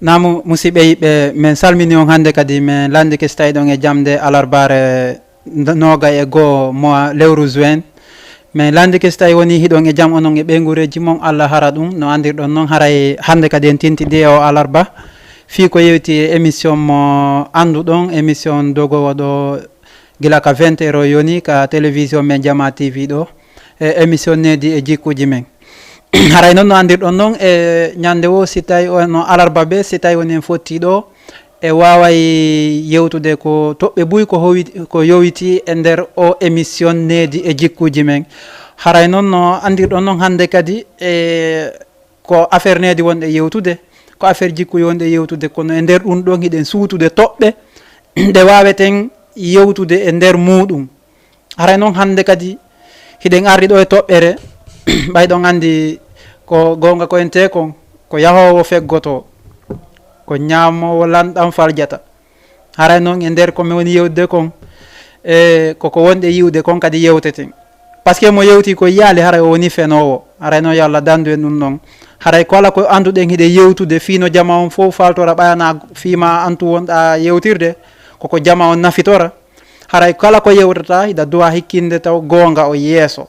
Namu musidɓe yiɓɓe min salmini on hannde kadi min landike so tawi ɗon e jamde alarbare noga e goho mois lewru juin min landike so tawi woni hiɗon e jaam onon e ɓeygureji mon Allah hara ɗum no andirɗon noon haray hannde kadi en tintiɗi o alarba fi ko yewti e émission mo anduɗon émission dogowo ɗo gila ka 20 heures yoni ka télévision men Jama TV ɗo e émission nedi e jikkuji men haray noon no andirɗon noon e ñande o si tawi no alarba ɓe si tawi woni en fotti ɗo e waway yewtude ko toɓɓe ɓuy ko yowiti e nder o émission nedi e jikkuji men haray noon no andirɗon noon hannde kadi e ko affaire nedi wonɗe yewtude ko affaire jikkuji wonɗe yewtude kono e nder ɗum ɗon hiɗen suutude toɓɓe ɗe waweten yewtude e nder muɗum haray noon hannde kadi hiɗen ardi ɗo e toɓɓere ɓayɗon andi ko gonga ko ente kon ko yahowo feggoto ko ñamowo lanɗam faljata haray noon e nder komi woni yewtude kon e koko wonɗe yiwde kon kadi yewteten par ce que mo yewti ko yaali haray o woni fenowo haray noon yo Allah dandu en ɗum noon haray kala ko anduɗen hiɗe yewtude fino jama on fof faltora ɓayana fima antu wonɗa yewtirde koko jama on nafitora haray kala ko yewtata hiɗa duwa hikkinde taw gonga o yeeso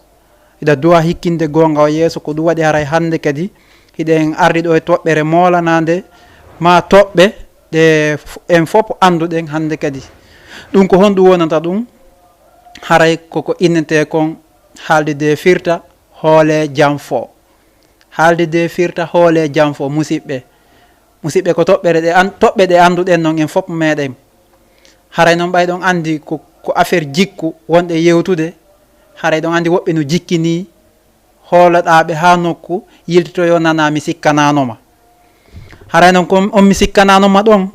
hiɗa duwa hikkinde gonga o yeeso ko ɗum waɗi haray hannde kadi hiɗen ardi ɗo e toɓɓere molanade ma toɓɓe ɗe en fof anduɗen hannde kadi ɗum ko honɗum wonata ɗum haray koko innete kon haalde de firta hoole jam fo haalde de firta hoole jam fo musidɓe ko toɓɓe ɗe anduɗen noon en fof meɗen haray noon ɓayɗon andi ko affaire jikku wonɗe yewtude haray ɗon andi woɓɓe no jikkini hooloɗaɓe ha nokku yiltitoyo nana mi sikkananoma haray noon ko on mi sikkananoma ɗon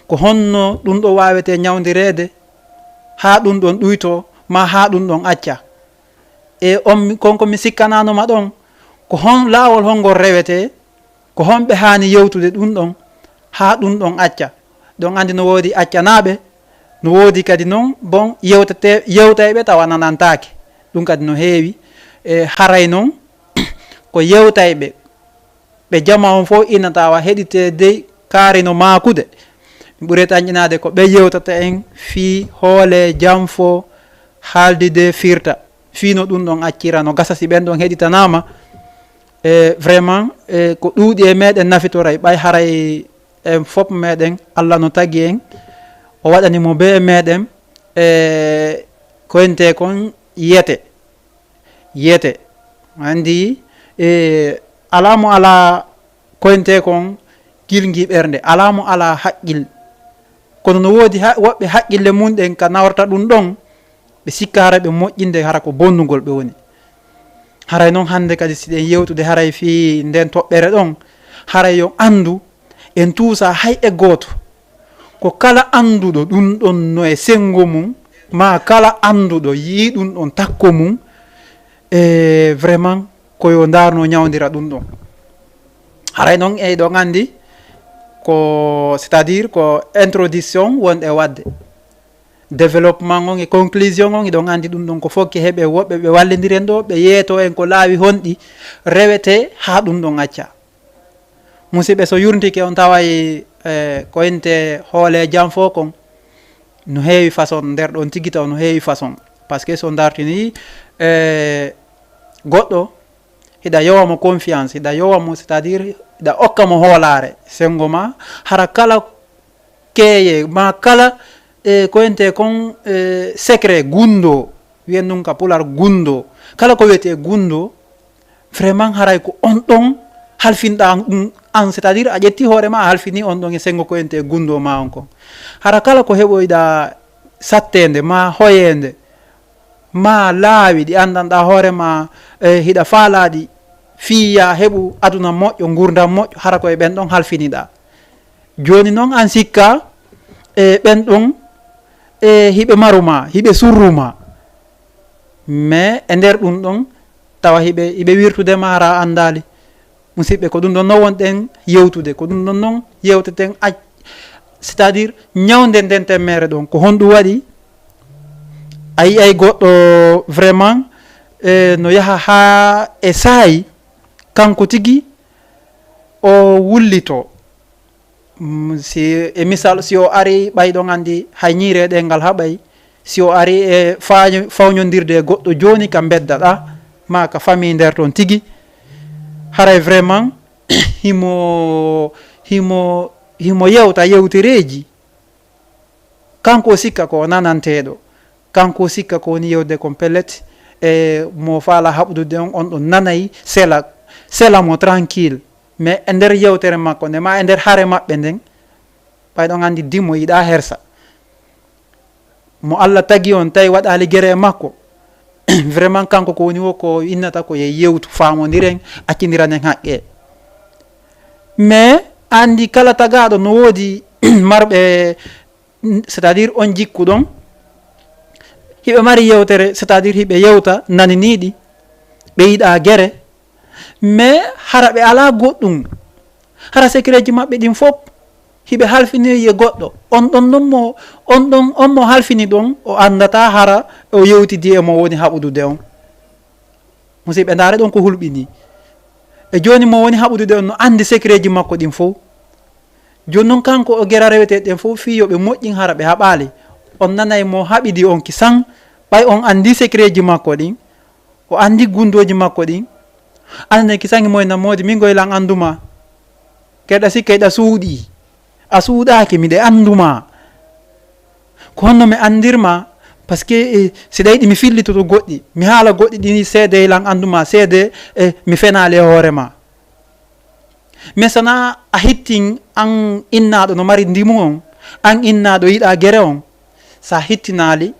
ko honno ɗum ɗo wawete ñawdirede ha ɗum ɗon ɗuyto ma ha ɗum ɗon acca e konko mi sikkananoma ɗon ko hon laawol hongol rewete ko honɓe hani yewtude ɗum ɗon ha ɗum ɗon acca ɗon andi no woodi accanaɓe no woodi kadi noon bon yewtayɓe tawa nanantake ɗum kadi no heewi e haray noon ko yewtayɓe ɓe jama on fof ina tawa heɗite dey kaarino makude mi ɓuuri tañƴinade ko ɓe yewtata en fi hoole jam fo haalde de firta fino ɗum ɗon accira no gasa si ɓen ɗon heɗitanama e vraiment ko ɗuuɗi e meɗen nafitoray ɓay haray en fof meɗen Allah no tagui en o waɗanimo be e meɗen e koyente kon yiyete andi alamo ala koyente kon gilgui ɓerde alamo ala haqqil kono no woodi woɓɓe haqqille mumɗen ka nawrta ɗum ɗon ɓe sikka hara ɓe moƴƴinde hara ko bonnugol ɓe woni haray noon hannde kadi siɗen yewtude haray fi nden toɓɓere ɗon haray yo andu en tuusa hay e gooto ko kala anduɗo ɗum ɗon no e sengo mum ma kala anduɗo yi ɗum ɗon takko mum e vraiment koyo darno ñawdira ɗum ɗon haray noon ɗon andi ko c'est à dire ko introduction wonɗe wadde développement on e conclusion on eɗon andi ɗum ɗon ko fokki heeɓe woɓɓe ɓe wallodiren ɗo ɓe yeeto en ko laawi honɗi rewete ha ɗum ɗon acca musidɓe so yurtike on taway ko ente hoole jam fo kon no heewi façon nder ɗon tigui taw no heewi façon par ce que so dartini goɗɗo hiɗa yowamo confiance hiɗa yowamo c'est à dire hiɗa okkamo hoolare sengo ma hara kala keeye ma kala ko ente kon secret gundo wiyen ɗum ka pular gundo kala ko wiyete gundo vraiment haray ko on ɗon halfinɗa ɗum an c'est à dire a ƴetti hoore ma a halfini on ɗon e sengo ko ente gundo ma on kon hara kala ko heɓoyɗa sattede ma hoyende ma laawi ɗi andanɗa hoorema hiɗa faalaɗi fiya heɓu aduna moƴƴo gurdam moƴƴo hara koye ɓen ɗon halfiniɗa joni noon an sikka e ɓen ɗon e hiɓe maruma hiɓe surruma mais e nder ɗum ɗon tawa hiɓe wirtudema hara andali musidɓe ko ɗum ɗon no wonɗen yewtude ko ɗum ɗon noon yewteten c'est à dire ñawde nden temmere ɗon ko honɗum waɗi a yiyay goɗɗo vraiment no yaha ha e saayi kanko tigui o wullito si e misal si o ari ɓayɗon andi hay ñiireɗe ngal haɓay si o ari e fawnyodirde e goɗɗo joni ka beddaɗa ma ka famille nder toon tigui haray vraiment himo yewta yewtereji kanko sikka ko nananteɗo kanko sikka ko woni yewde kon pellet e mo faala haɓdude on ɗon nanayi sela mo tranquille mais e nder yewtere makko nde ma e nder haare maɓɓe nden ɓayɗon andi dimo yiɗa hersa mo Allah tagi on tawi waɗali guere e makko vraiment kanko ko woni wo ko innata ko ye yewtu famodiren accidiranen haqqe mais andi kala tagaɗo no woodi marɓe c'est à dire on jikku ɗon hiɓe mari yewtere c'est à dire hiɓe yewta naniniɗi ɓe yiɗa guere mais hara ɓe ala goɗɗum hara secret ji maɓɓe ɗin fof hiɓe halfini ye goɗɗo on mo halfini ɗon o andata hara o yewtidi e mo woni haɓudude on musidɓe ndaare ɗon ko hulɓini e joni mo woni haɓudude on no andi secret ji makko ɗin fof joni noon kanko o guera reweteɗen fof fi yoɓe moƴƴin hara ɓe haɓali on nanay mo haɓidi on ki san ɓay on andi secret ji makko ɗin o andi gundoji makko ɗin andane ki sangi moye namodi min goylan anduma keɗa sikka eɗa suuɗi a suuɗaki miɗe anduma ko honno mi andirma par ce que siɗa yiɗi mi fillitoto goɗɗi mi haala goɗɗi ɗini seede lan anduma seede mi fenali e hoorema mais sana a hittin an innaɗo no mari ndimu on an innaɗo yiɗa guere on sa hittinali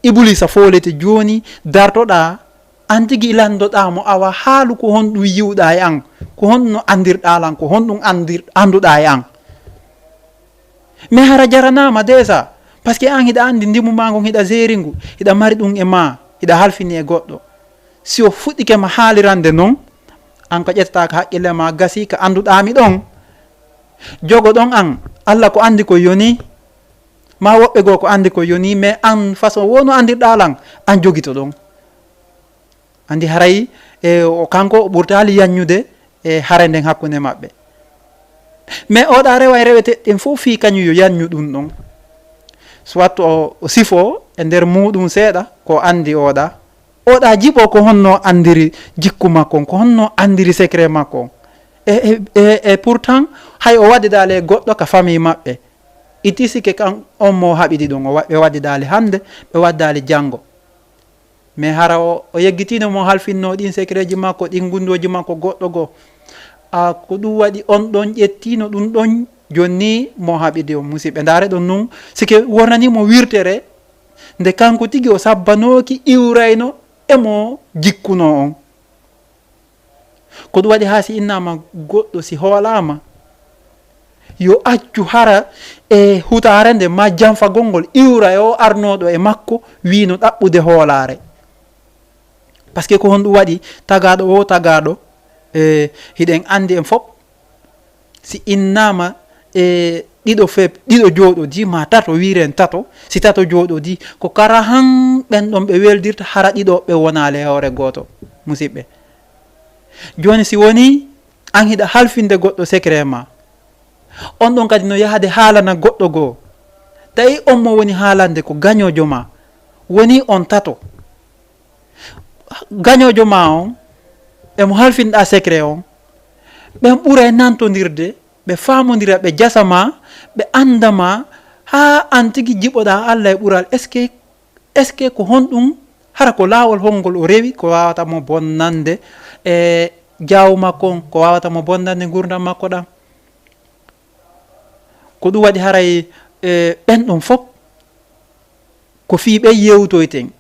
iblisa folete joni dartoɗa an tigui landoɗamo awa haalu ko honɗum yiwɗa e an ko honɗum andirɗalan ko honɗum anduɗa e an mais hara jaranama déjà par ce que an hiɗa andi ndimu ma ngon hiɗa geringu hiɗa mari ɗum e ma hiɗa halfini e goɗɗo si o fuɗɗikema haalirande noon an ko ƴettata ko haqqille ma gasi ko anduɗami ɗon jogo ɗon an Allah ko andi ko yoni ma woɓɓe goo ko andi ko yoni mais an façon wono andirɗalan an jogito ɗon andi haray o kanko ɓurtali yanñude e haare nden hakkude maɓɓe mais oɗa rewa e reweteɗen fof fi kañum yo yanñu ɗum ɗon soit o sifo e nder muɗum seeɗa ko andi oɗa jiiɓo ko honno andiri jikku makko ko honno andiri secret makko e pourtant hay o waddidali goɗɗo ka famille maɓɓe itti sikke kan on mo haɓidi ɗum ɓe waddidali hande ɓe waddali janggo mais hara o yeggitino mo halfinno ɗin secret ji makko ɗin gundoji makko goɗɗo goo ko ɗum waɗi on ɗon ƴettino ɗum ɗon jonni mo haɓidi o musidɓe ndaare ɗon nun sike wonanimo wirtere nde kanko tigui o sabbanoki iwrayno emo jikkuno on ko ɗum waɗi ha si innama goɗɗo si hoolama yo accu hara e hutare nde ma janfagol ngol iwray o arnoɗo e makko wino ɗaɓɓude hoolare par ce que ko honɗum waɗi tagaɗo o tagaɗo hiɗen andi en fof si innama ɗiɗo jooɗodi ma tato wiren tato si tato jooɗodi ko kara han ɓen ɗon ɓe weldirta hara ɗiɗo ɓe wonale hoore goto musidɓe joni si woni an hiɗa halfinde goɗɗo secret ma on ɗon kadi no yahade haalana goɗɗo goo tawi on mo woni haalande ko gañojo ma woni on tato gañojo ma on emo halfinɗa secret on ɓen ɓuura nantodirde ɓe famodira ɓe jasama ɓe andama ha an tigui jiɓoɗa Allah e ɓuural est ce que ko honɗum hara ko lawol holngol o rewi ko wawatamo bonnande e jaw makko on ko wawatamo bonnande gurdam makko ɗam ko ɗum waɗi haray ɓen ɗon fof ko fiɓe yewtoyten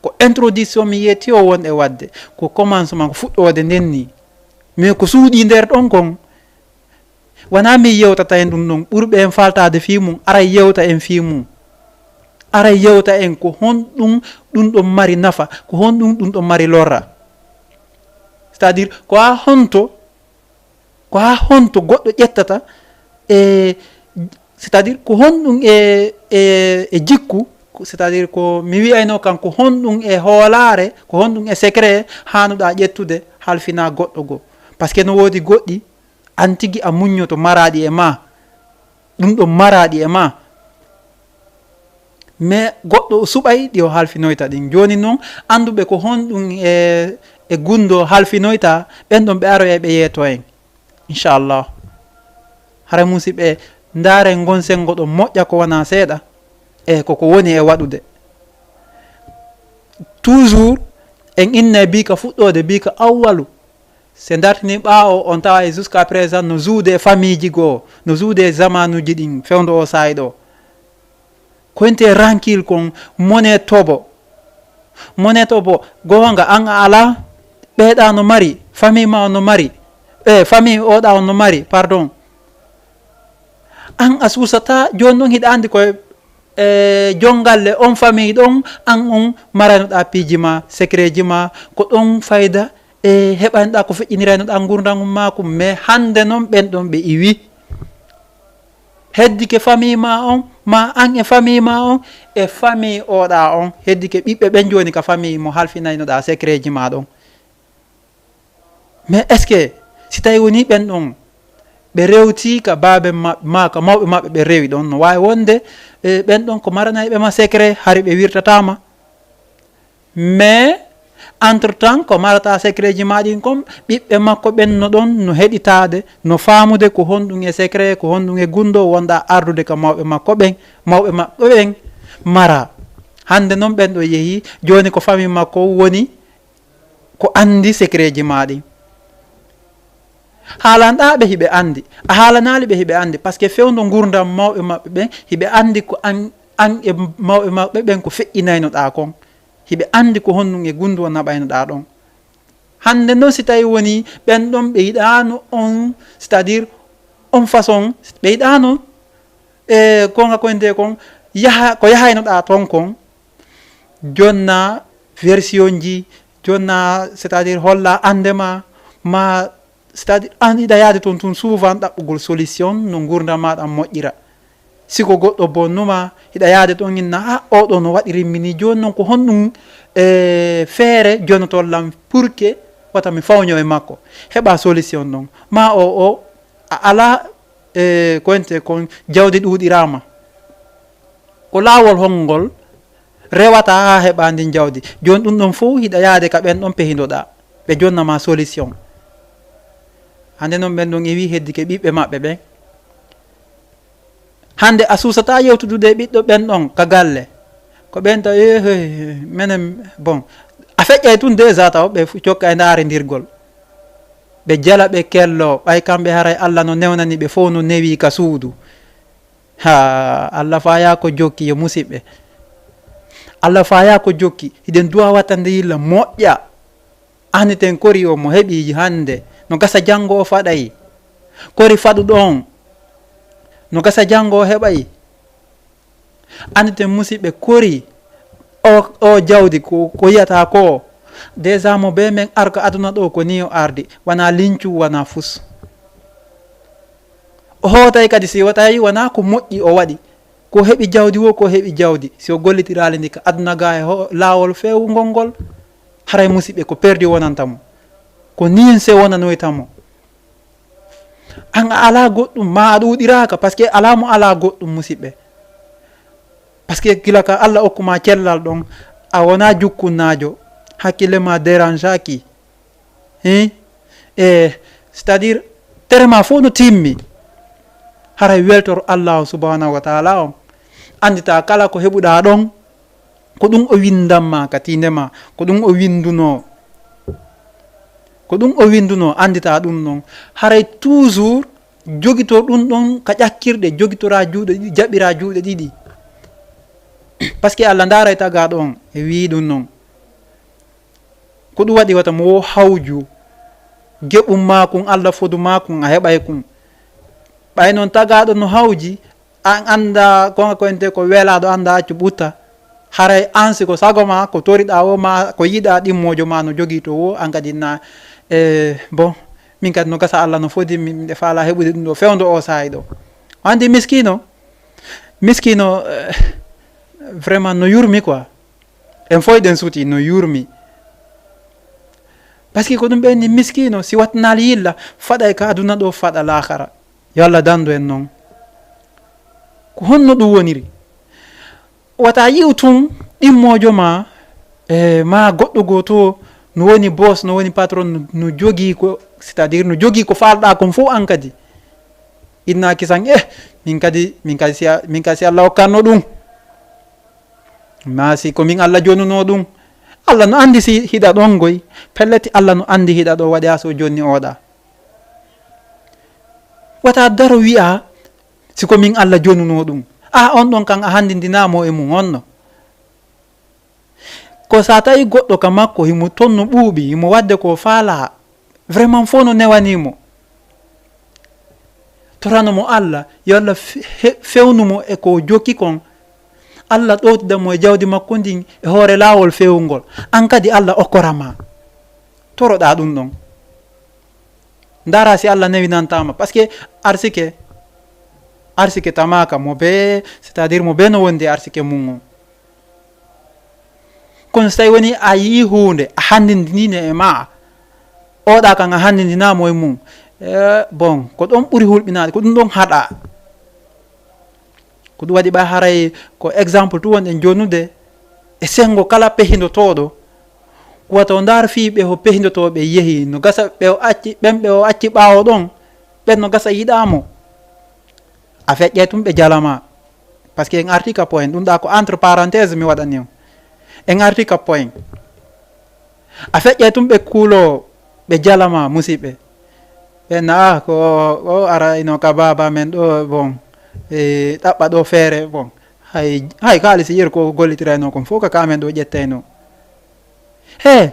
ko introduction mi yetti o wonɗe wadde ko commencement ko fuɗɗode ndenni mais ko suuɗi nder ɗon kon wona mi yewtata en ɗum ɗon ɓurɓe en faltade fi mum ara yewta en fi mum ara yewta en ko honɗum ɗum ɗon mari nafa ko honɗum ɗum ɗon mari lorra c'est à dire ko ha honto goɗɗo ƴettata c'est à dire ko honɗum e jikku c'est à dire ko mi wiyayno kan ko honɗum e hoolare ko honɗum e secret hanuɗa ƴettude halfina goɗɗo goo par ce que no woodi goɗɗi an tigui a muññoto maraɗi e ma ɗum ɗo maraɗi e ma, mais goɗɗo suɓay ɗi o halfinoyta ɗin. joni noon anduɓe ko honɗum e gundo halfinoyta, ɓen ɗon ɓe aroye ɓe yeeto en inchallah. hara musidɓe, ndaren gon sengo ɗo moƴƴa ko wona seeɗa e koko woni e waɗude. toujours en inne bika fuɗɗode bika awwalu, se dartini ɓawo on tawa e jusqu'à présent no juude famille ji goo, no juude zamanuji ɗin fewdo o sayi ɗo, koynte rankil kon mone tobo gonga an a ala, ɓeeɗa no mari, famille ma no mari, famille oɗa on no mari pardon, an a susata. joni noon hiɗa andi koye jongalle on famille ɗon, an on maranoɗa piiji ma, secret ji ma, ko ɗon fayda e heɓaniɗa ko feƴƴiniranoɗa gurdam makum. mais hande noon ɓen ɗon ɓe iwi, heddike famille ma on, ma an e famille ma on e famille oɗa on, heddike ɓiɓɓe ɓen joni ka famille mo halfinaynoɗa secret ji ma ɗon. mais est ce que si tawi woni ɓen ɗon ɓe rewti ka baabe ma ka mawɓe maɓɓe ɓe rewi ɗon, no wawi wonde ɓen ɗon ko maranayɓe ma secret hari ɓe wirtatama. mais entre temps ko marata secret ji maɗin kom, ɓiɓɓe makko ɓen no ɗon no heɗitade, no famude ko honɗum e secret, ko honɗum e gundo wonɗa ardude ka mawɓe makko ɓen, mawɓe maɓɓe ɓen mara. hande noon ɓen ɗo yeehi joni ko famille makko woni ko andi secret ji maɗin. haalanɗaɓe hiɓe andi, a haalanali ɓe hiɓe andi, par ce que fewdo gurdam mawɓe maɓɓe ɓen hiɓe andi ko an e mawɓe maɓɓe ɓen ko feƴƴinaynoɗa kon, hiɓe andi ko honɗum e gundu o naɓaynoɗa ɗon. hande noon si tawi woni ɓen ɗon ɓe yiɗano on, c'est à dire on façon ɓe yiɗano konga koynte kon yaha ko yahaynoɗa ton kon, jonna version ji, jonna c'est à dire holla andema ma, c'est à dire an yiɗa yaade toon tun souvent ɗaɓɓugol solution no gurdam maɗa moƴƴira. siko goɗɗo bonnuma hiɗa yaade toon inna a oɗo no waɗi rimmini, joni noon ko honɗum feere jonotollam pour que wata mi fawño e makko, heɓa solution ɗon. ma o a ala koynte kon jawdi ɗuɗirama, ko laawol hongol rewata ha heɓa ndin jawdi. joni ɗum ɗon fo hiɗa yaade ka ɓen ɗon pehidoɗa, ɓe jonnama solution. hande noon ɓen ɗon ewi heddike ɓiɓɓe maɓɓe ɓen. hande a susata yewtudude ɓiɗɗo ɓen ɗon ka galle, ko ɓen taw menen bon a feƴƴay tun déjà taw ɓe cokka e ndarindirgol, ɓe jala ɓe kello, ɓay kamɓe haray allah no newnani ɓe fof no newi ka suudu. ha allah faya ko jokki yo musidɓe, allah faya ko jokki, hiɗen duwa wattande yilla moƴƴa. aniten kori o mo heɓi hande no gasa janggo o faɗay, kori faɗu ɗon no gasa janggo o heɓay. aniten musidɓe kori o jawdi ko yiyata ko déjà mo be men arko aduna ɗo ko ni o ardi, wona lincu wona fus. o hootay kadi si watayi wona ko moƴƴi o waɗi, ko heɓi jawdi wo ko heɓi jawdi, si o gollitirali ndi ka aduna ga e laawol fewgol ngol, haray musidɓe ko perdi wonantamo, ko nin se wonanoytamo. an a ala goɗɗum ma a ɗuɗiraka, par ce que ala mo ala goɗɗum musidɓe, par ce que gila ka allah hokkuma cellal ɗon, a wona jukkunnajo, hakkille ma dérangeaki c'est à dire tere ma fof no timmi, haray weltor allahu subhanahu wa taala on. andita kala ko heɓuɗa ɗon ko ɗum o windanma ka tindema, ko ɗum o winduno, ko ɗum o winduno, andita ɗum noon. haray toujours jogito ɗum ɗon ka ƴakkirɗe, jogitora juuɗe ɗiɗi, jaɓira juuɗe ɗiɗi, par ce que allah ndaray taga ɗon e wi ɗum noon. ko ɗum waɗi wata mo hawju geɓum makum, allah fodu makum a heɓay kum. ɓay noon tagaɗo no hawji, an anda konga koyente ko welaɗo anda accu ɓutta, haray ansi ko sago ma ko toriɗa o ma ko yiɗa ɗimmojo ma no jogui to wo, an kadi na bon min kadi no gasa allah no fodi miɗe faala heɓude ɗum ɗo fewdo o sayi ɗo. andi miskino vraiment no yurmi quoi, en foyɗen suuti no yurmi, par ce que ko ɗum ɓenni miskino si wattanali yilla faɗay ka aduna ɗo faɗa lahara. yo allah dandu en noon. ko honno ɗum woniri. Wata yi'u tun ɗimmojo ma ma goɗɗo goo to no woni boss, no woni patron, no jogii ko, c'est à dire no jogii ko falɗa kon fof an kadi innaki san min kadi si Allah hokkanno ɗum, ma si ko min Allah jonuno ɗum. Allah no andi si hiɗa ɗon goy, pelleti Allah no andi hiɗa ɗo waɗa so jonni oɗa. Wata daro wi'a siko min Allah jonuno ɗum, on ɗon kan a handindinamo e mum onno. Ko sa tawi goɗɗo ka makko himo tonno ɓuuɓi, himo wadde ko faala, vraiment fo no newanimo, toranomo Allah yo Allah fewnumo e ko jokki kon. Allah ɗowtidamo e jawdi makko ndin e hoore laawol fewngol, an kadi Allah okkorama, toroɗa ɗum ɗon. Ndara si Allah newinantama, par ce que arsike tamaka mo be, c'est à dire mo be no wondi arsike mum on. Kono so tawi woni a yii hunde a handindinine e ma, oɗa kan a handindinamo e mum, bon ko ɗon ɓuri hulɓinade, ko ɗum ɗon haɗa. Ko ɗum waɗi ɓa haray ko exemple tu wonɗen jonude e sengo kala pehindotoɗo, wata o ndar fiɓe ho pehindotoɓe yeehi, no gasa ɓe o acci, ɓen ɓe o acci ɓawo ɗon, ɓen no gasa yiɗamo, a feƴƴe tum ɓe jalama. Par ce que en arti ka point ɗum ɗa ko entre parenthèse mi waɗani o, en arti ka point a feƴƴe tum ɓe kuulo ɓe jalama musidɓe ɓenna ko o ara ino ka baba men ɗo bon ɗaɓɓa ɗo feere bon hay kaalisi yir ko gollitirayno kon fof ka kamen ɗo ƴettayno. He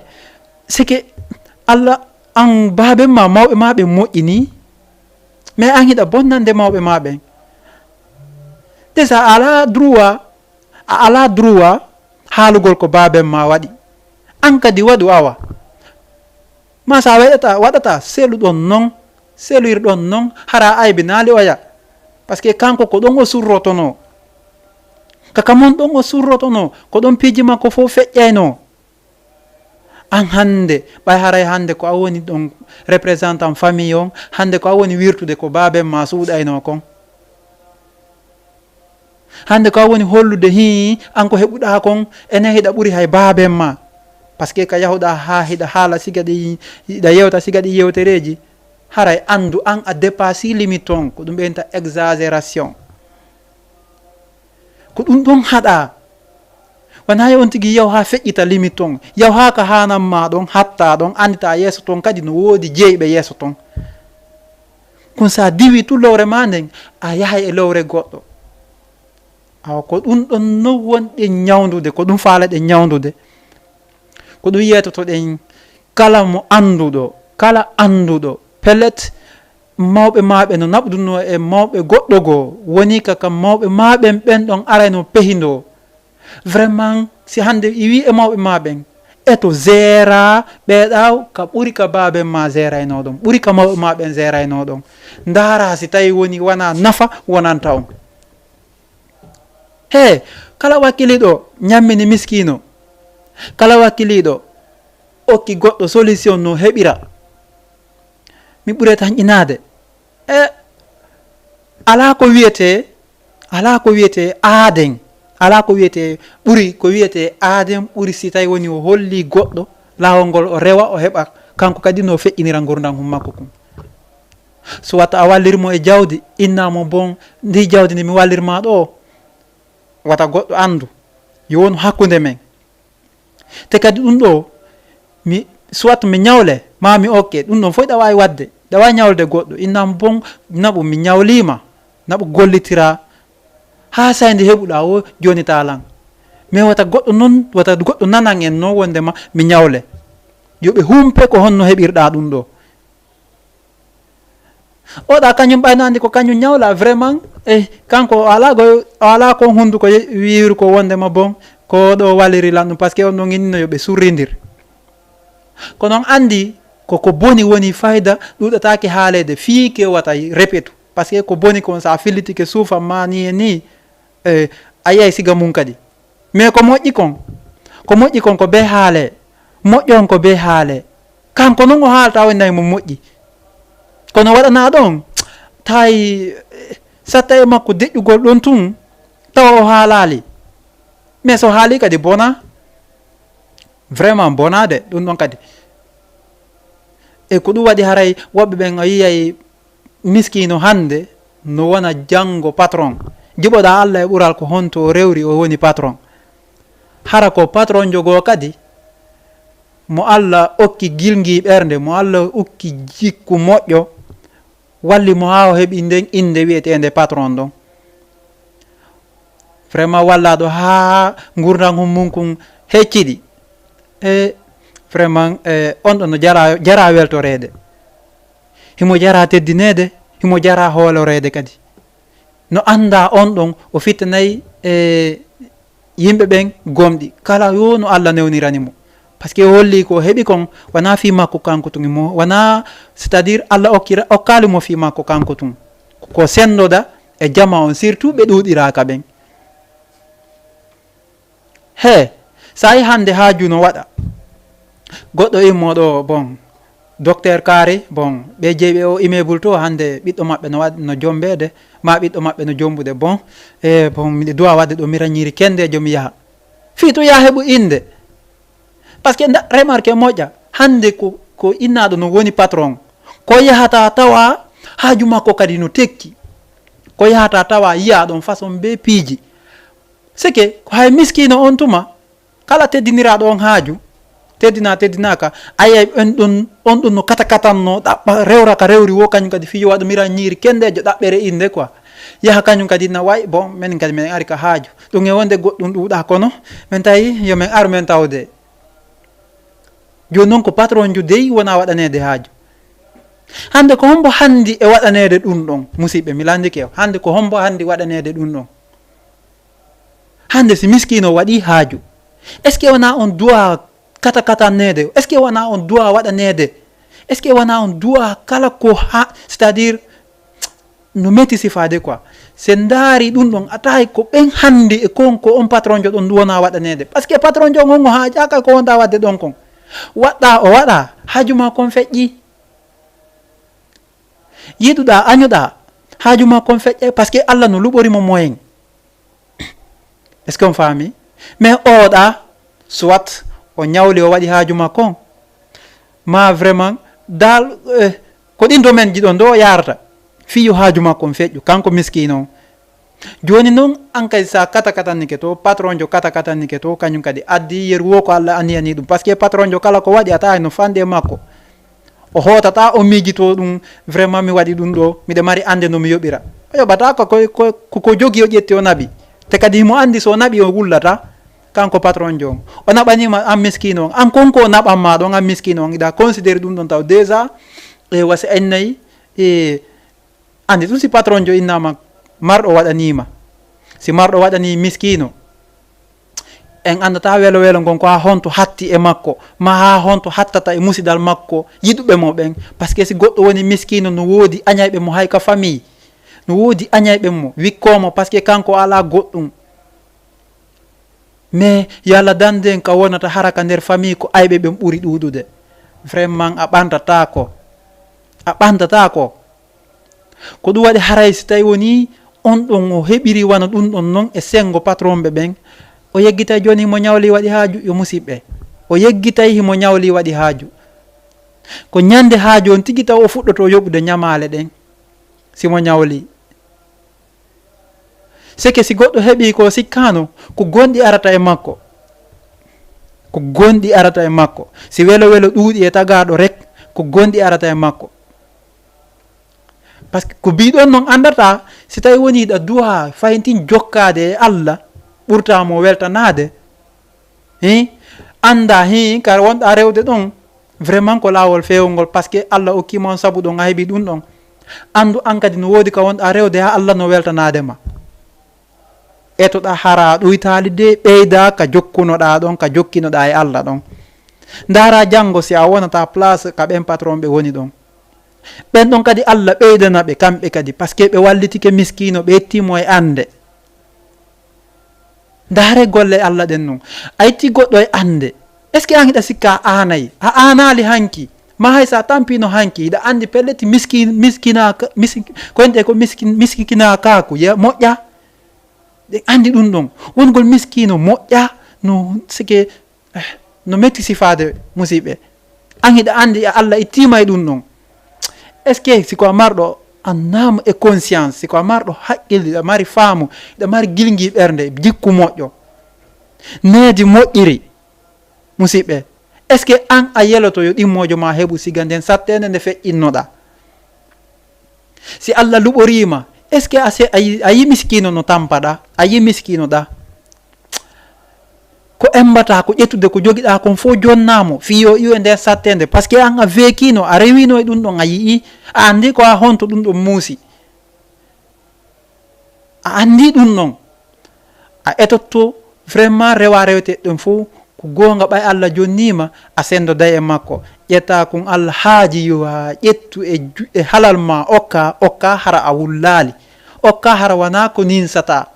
sike Allah an baaɓe ma mawɓe ma ɓe moƴƴini, mais an hiɗa bonnande mawɓe ma ɓen. Déjà a ala droit haalugol ko baaben ma waɗi, an kadi waɗu awa ma sa waɗata seeluɗon non, seeluyirɗon non hara aybe naali oya, par ce que kanko ko ɗon o surrotono, kakamon ɗon o surrotono, ko ɗon piiji makko fof feƴƴayno. An hande ɓay haray hande ko a woni ɗon représentant famille on, hande ko a woni wirtude ko baaben ma suuɗayno kon, hande ko a woni hollude an ko heɓuɗa kon enen hiɗa ɓuri hay baaben ma, par ce que ka yahuɗa ha hiɗa haala siga ɗiɗa yewta siga ɗi yewtereji, haray andu an a dépassé limite on, ko ɗum ɓeyta exagération, ko ɗum ɗon haɗa. Wona on tigui yaw ha feƴƴita limite on, yaw ha ka hananma ɗon hatta ɗon, andita yeeso ton kadi no woodi jeyɓe yeeso ton. Kon sa diwi tu lowre ma nden a yahay e lowre goɗɗo, awa ko ɗum ɗon no wonɗe ñawdude, ko ɗum faalaɗe ñawdude, ko ɗum yetotoɗen kala mo anduɗo, kala anduɗo pellet mawɓe maɓe no naɓduno e mawɓe goɗɗo goo, woni kaka mawɓe maɓen ɓen ɗon arayno pehindo. Vraiment si hande wi e mawɓe maɓen eto gera ɓeeɗa ka ɓuri ka baaben ma gerayno ɗon, ɓuri ka mawɓe maɓen gerayno ɗon. Ndara si tawi woni wona nafa wonanta on. He kala wakkiliɗo ñammini miskino, kala wakkiliɗo okki goɗɗo solution no heɓira, mi ɓuure tan inade ala ko wiyete aaden, ala ko wiyete ɓuri, ko wiyete aaden ɓuri si tawi woni o holli goɗɗo laawol ngol o rewa o heɓa kanko kadi no feƴƴinira gurdam hum makko kon. So watta a wallirmo e jawdi, innamo bon ndi jawdi ndi mi wallirma ɗo, wata goɗɗo andu yo won hakkude men, te kadi ɗum ɗo mi soit mi ñawle ma mi okke ɗum ɗon fof ɗa wawi wadde, ɗa wawi ñawlde goɗɗo, innamo bon naɓu mi ñawlima, naɓu gollitira ha sayde heɓuɗa o joni talan, mais wata goɗɗo nanan en no wondema mi ñawle, yoɓe humpe ko honno heɓirɗa ɗum ɗo. Oɗa kañum ɓaynandi ko kañum ñawla vraiment kanko ala kon hunduko wiru ko wondema bon ko ɗo waliri lan ɗum, par ce que on ɗon innino yoɓe surridir. Ko noon andi koko boni woni fayida ɗuɗatake haalede fii ke wata répétu, par ce que ko boni kon sa fillitike suufam ma ni e ni a yiyay siga mum kadi, mais ko moƴƴi kon ko be haale, moƴƴon ko be haale, kanko noon o haalata wonnayi mo moƴƴi, kono waɗana ɗon tawi satta e makko deƴƴugol ɗon tun tawa o haalali, mais so haali kadi bona, vraiment bonade ɗum ɗon kadi. E ko ɗum waɗi haray woɓɓe ɓen a yiyay miskino hande no wona janngo patron. Jiɓoɗa Allah e ɓural ko honto o rewri o woni patron. Hara ko patron jogo kadi mo Allah okki gilgi ɓernde, mo Allah okki jikku moƴƴo, walli mo ha o heɓi nden inde wiyetende patron ɗon. Vraiment wallaɗo ha gurdam mum kon hecciɗi. E vraiment on ɗon no jara weltorede, himo jara teddinede, himo jara hoolorede kadi. No anda on ɗon o fittanayi yimɓe ɓen gomɗi kala yo no Allah newnirani mo, par ce que holli ko heɓi kon wona fi makko kanko tun mo, wona c'est à dire Allah okkali mo fi makko kanko tun, ko sendoda e jama on, surtout ɓe ɗuɗiraka ɓen. He sa yi hande haaju no waɗa, goɗɗo immoɗo bon docteur Kari bon ɓe jeeɓe o immeuble to hande ɓiɗɗo maɓɓe no waɗi no jombede, ma ɓiɗɗo maɓɓe no jombude bon e bon miɗe duwa wadde ɗo mirañiri kendejo mi yaha fi to yaha heɓu inde, par ce que remarque moƴƴa hande ko innaɗo no woni patron, ko yahata tawa haaju makko kadi no tekki, ko yahata tawa yiya ɗon façon be piiji, c'est que ko hay miskino on tuma kala teddiniraɗo on haaju teddinaka ayay on ɗum no katatanno ɗaɓɓa rewra ka rewri wo kañum kadi fiyo waɗa mirañiri kendejo ɗaɓɓere inde quoi, yaha kañum kadi na way bon min kadi min ari ka haaju ɗum e wonde goɗɗum ɗuuɗa kono min tawi yo min aru min tawde. Joni noon ko patron ju dey wona waɗanede haaju. Hande ko hombo handi e waɗanede ɗum ɗon musidɓe mi landike o, hande ko hombo handi waɗanede ɗum ɗon. Hande si miskino waɗi haaju, est ce que wona on duwa katanede, est ce que wona on duwa waɗanede, est ce que wona on duwa kala ko ha c'est à dire no metti sifade quoi. Se ndaari ɗum ɗon atayi ko ɓen handi e konko on patron jo ɗon duwona waɗanede, par ce que patron jo on o haajaka ko wonda wadde ɗon kon, waɗɗa o waɗa haaju ma kon feƴƴi, yiɗuɗa añuɗa haaju ma kon feƴƴe, par ce que Allah no luɓorimo moyen. Est ce que on faami, mais oɗa soit o ñawli o waɗi haaju makko ma vraiment dal ko ɗin domaine ji ɗon do yarata fiyo haaju makko feƴƴu kanko miskino. Joni noon an kadi sa katanike to patron jo katanike to kañum kadi addi yeru wo ko Allah aniyani ɗum, par ce que patron jo kala ko waɗi ata no fande makko, o hotata o miijito ɗum vraiment mi waɗi ɗum ɗo miɗe mari ande no mi yoɓira, o yoɓata ko jogi o ƴetti o naɓi, te kadi mo andi so naɓi o wullata kanko patron jon o naɓanima an miskino on, an konko o naɓanma ɗon an miskino on iɗa considéré ɗum ɗon taw déjà e wasi ennayi e andi ɗum si patron jo innama marɗo waɗanima, si marɗo waɗani miskino en andata welo ngon ko ha honto hatti e makko, ma ha honto hattata e musidal makko yiɗuɓe mo ɓen, par ce que si goɗɗo woni miskino no woodi añayɓe mo hay ka famille, no woodi añayɓe mo wikkomo par ce que kanko ala goɗɗum, mais yo Allah danden ka wonata haraka nder famille ko ayɓe ɓen ɓuri ɗuɗude, vraiment a ɓantata ko ko ɗum waɗi haray si tawi woni on ɗon o heɓiri wana ɗum ɗon noon e sengo patron ɓe ɓen, o yeggitay joni himo ñawli waɗi haaju yo musidɓe, o yeggitay himo ñawli waɗi haaju, ko ñande haaju on tigi taw o fuɗɗoto yoɓude ñamale ɗen simo ñawli. c'est que si goɗɗo heɓi ko sikkano ko gonɗi arata e makko, ko gonɗi arata e makko, si welo ɗuuɗi e tagaɗo rek ko gonɗi arata e makko, par ce que ko mbiɗon noon andata si tawi woni ɗa duwa fayintin jokkade e Allah ɓurtamo weltanade anda kar wonɗa rewde ɗon vraiment ko lawol fewgol, par ce que Allah okkima on saabu ɗon a heeɓi ɗum ɗon, andu an kadi no wodi ka wonɗa rewde ha Allah no weltanadema, etoɗa hara ɗoytali de ɓeyda ka jokkunoɗa ɗon, ka jokkinoɗa e Allah ɗon. Ndara janggo si a wonata place ka ɓen patron ɓe woni ɗon, ɓen ɗon kadi Allah ɓeydana ɓe kamɓe kadi, par ce que ɓe wallitike miskino ɓe ettimo e ande. Ndare golle Allah ɗen noon a itti goɗɗo e ande, est ce que an hiɗa sikka a anayi a anali hanki, ma hay sa tampino hanki hiɗa andi pelleti ko ente ko miskina kaku moƴƴa, ɗen andi ɗum ɗon wongol miskino moƴƴa no sike no metti sifade musidɓe an hiɗa andi Allah ittima e ɗum ɗon est ce que siko a marɗo annama e conscience siko a marɗo haqqille ɗa mari faamu ɗa mari gilgui ɓerde jikku moƴƴo needi moƴƴiri musidɓe est ce que an a yeloto yo ɗimmojo ma heɓu siga nden sattede nde feƴƴinnoɗa si Allah luɓorima est ce que a yi miskino no tampaɗa a yi miskino ɗa ko embata ko ƴettude ko joguiɗa kon fo jonnamo fiyo iwo e nder sattede par ce que an a weekino a rewino e ɗum ɗon a yii a andi ko a honto ɗum ɗon muusi a andi ɗum ɗon a etotto vraiment rewa rewte ɗum fo ko gonga ɓay Allah jonnima a sendoday e makko ƴetta kon Allah haaji yo a ƴettu e halal ma okka hara a wullali okka hara wona ko ninsata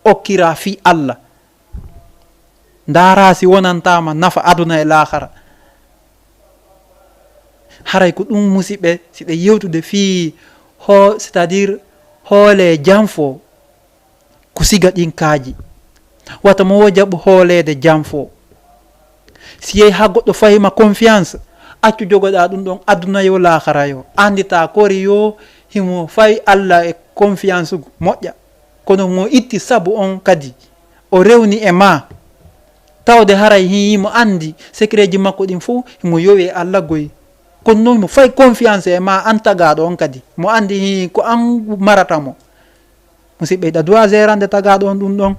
okkira fi Allah ndara si wonantama nafa aduna e lahara haray ko ɗum musidɓe siɗe yewtude fi c'est à dire hoole janfo ko siga ɗin kaaji wata mo wo jaɓu hoolede janfo si yehi ha goɗɗo fayima confiance accu jogoɗa ɗum ɗon aduna yo lahara yo andita kori yo himo fayi Allah e confiance moƴƴa kono mo itti sabu on kadi o rewni e ma tawde haray himo andi secret ji makko ɗin fo himo yowi e Allah goyi kono noon mo fayi confiance e ma an tagaɗo on kadi mo andi ko an maratamo musidɓe iɗa duwa gérande tagaɗo on ɗum ɗon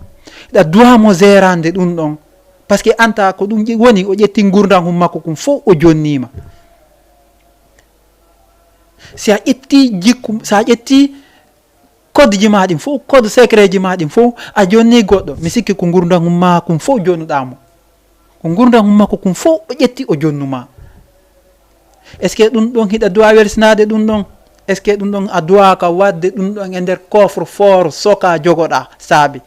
iɗa duwa mo gérande ɗum ɗon par ce que anta ko ɗum woni o ƴetti gurdam hum makko kum fof o jonnima si a ƴetti jikku sa ƴetti code ji ma ɗin fof code secret ji ma ɗin fof a jonni goɗɗo mi sikki ko gurdam hum ma kum fof jonnuɗamo ko gurdam hum makko kum fof o ƴetti o jonnuma est ce que ɗum ɗon hiɗa duwa welsinade ɗum ɗon est ce que ɗum ɗon a duwaka wadde ɗum ɗon e nder coffre fort soka jogoɗa saabi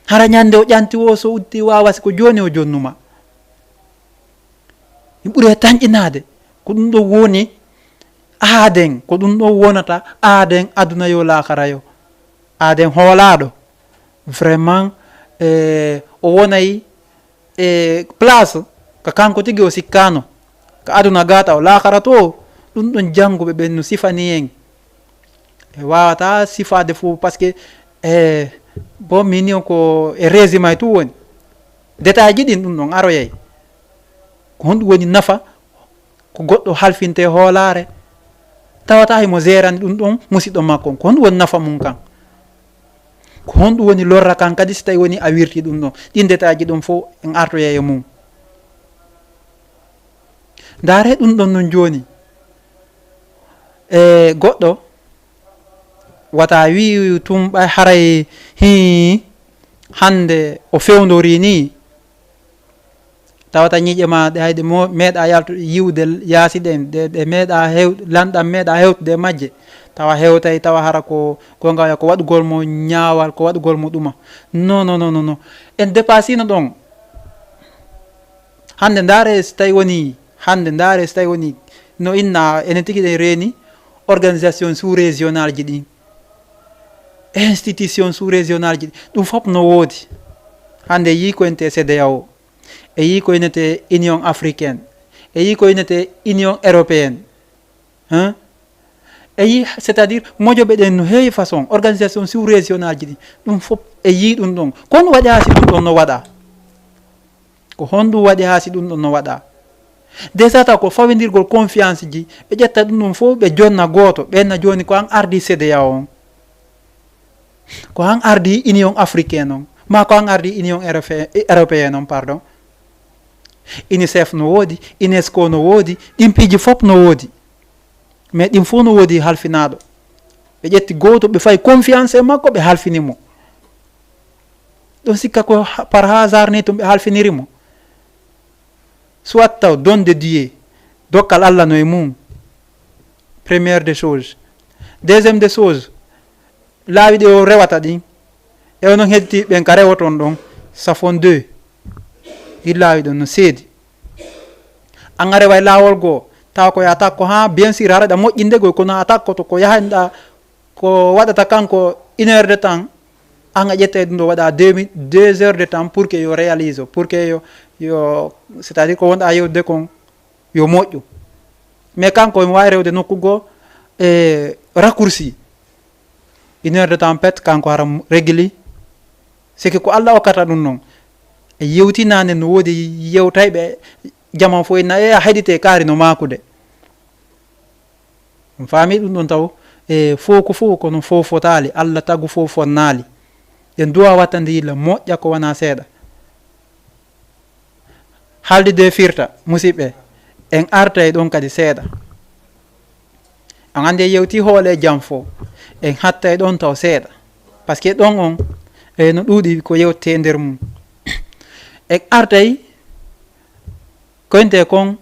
hara ñande o ƴanti o so uddi wawasi ko joni o jonnuma mi ɓuuri tañƴinade ko ɗum ɗo woni aaden ko ɗum ɗo wonata aaden aduna yo lahara yo aaden hoolaɗo vraiment o wonay e place ko kanko tigui o sikkano ko aduna gata o lahara to ɗum ɗon jangguɓe ɓen no sifani en e wawata sifade fo par ce que bon mini ko e résumé tu woni détail ji ɗin ɗum ɗon aroyay ko honɗum woni nafa ko goɗɗo halfinte hoolare tawata himo gérande ɗum ɗon musidɗo makko ko honɗum woni nafa mum kan ko honɗum woni lorra kan kadi so tawi woni a wirti ɗum ɗon ɗin détail ji ɗum fo en artoyay e mum ndaare ɗum ɗon non joni e goɗɗo wata wi tum ɓay haray hi hande o fewdori ni tawata ñiƴe ma ɗe hayde meeɗa yalto yiwde yaasi ɗen ɗe meeɗa lanɗam meeɗa hewtude majje tawa hewtay tawa hara ko gawa ko waɗugol mo ñaawal ko waɗugol mo ɗuma non en dépassino ɗon hande ndaare so tawi woni hande ndaare so tawi woni no inna enen tigui ɗen reeni organisation sous régional ji ɗin institution sous régional ji ɗi ɗum fof no woodi hande yi ko ente CEDEAO e yi ko inete union africaine e yi ko inete union européenne e yi c'est à dire mojoɓe ɗen no heewi façon organisation sous régional ji ɗi ɗum fof e yi ɗum ɗon ko honɗum waɗi ha si ɗum ɗon no waɗa ko honɗum waɗi ha si ɗum ɗon no waɗa déjà taw ko fawidirgol confiance ji ɓe ƴetta ɗum ɗon fof ɓe jonna goto ɓenna joni ko an ardi CEDEAO on ko an ardi union africaine on ma ko an ardi union européenne on pardon UNICEF no woodi UNESCO no woodi ɗin piiji fof no woodi mais ɗin fof no woodi halfinaɗo ɓe ƴetti goto ɓe fayi confiance e makko ɓe halfinimo ɗon sikka ko par hasard ni tum ɓe halfinirimo soit taw don de Dieu dokkal Allah no e mum première des choses deuxième des choses laawi ɗe o rewata ɗin e onon heddi ɓen ka rewoton ɗon safon 2 i laawi ɗon no seedi an a rewa e laawol goo tawa ko yahata ko ha bien sûr haraɗa moƴƴinde goy kono a takkoto ko yahanɗa ko waɗata kanko 1 heure de temps an a ƴetta ɗum ɗo waɗa 2 heures de temps pour que yo réalise pour que yo c'est à dire ko wonɗa yewde kon yo moƴƴu. Mais kanko mi wawi rewde nokku goo raccourci 1 heure de temps pet kanko hara régli c'est que ko Allah hokkata ɗum noon e yewtinande no woodi yewtayɓe jaman fo na a heɗite kaari no makude on faami ɗum ɗon taw fo ko fo kono fo fotali Allah tagu fo fonnali en duwa wattande yilla moƴƴa ko wona seeɗa. Haaldide firta musidɓe en arta e ɗon kadi seeɗa. On andi yewti hoole jam fo en hatta e ɗon taw seeɗa par ce que ɗon on no ɗuuɗi ko yewte e nder mum. En artay koynte kon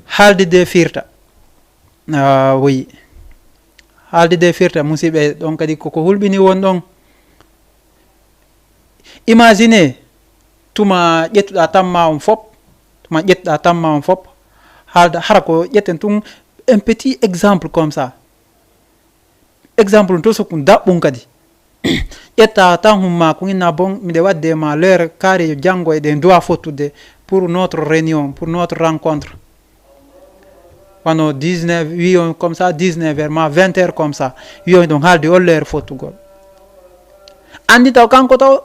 haaldide firta woyi haaldide firta musidɓe ɗon kadi koko hulɓini won ɗon. Imagine tuma ƴettuɗa tamma on fop tuma ƴettuɗa tamma on fop haalda hara ko ƴetten tun un petit exemple comme ça exemple to so kum daɓɓum kadi ƴetta tan humma ko inna bon miɗe wadde ma l'heure carré yo janngo eɗen dowa fottude pour notre réunion pour notre rencontre wano 19 wiyon comme ça 19 heures ma 20 heures comme ça wiyon ɗon haalde o l'heure fottugol andi taw kanko taw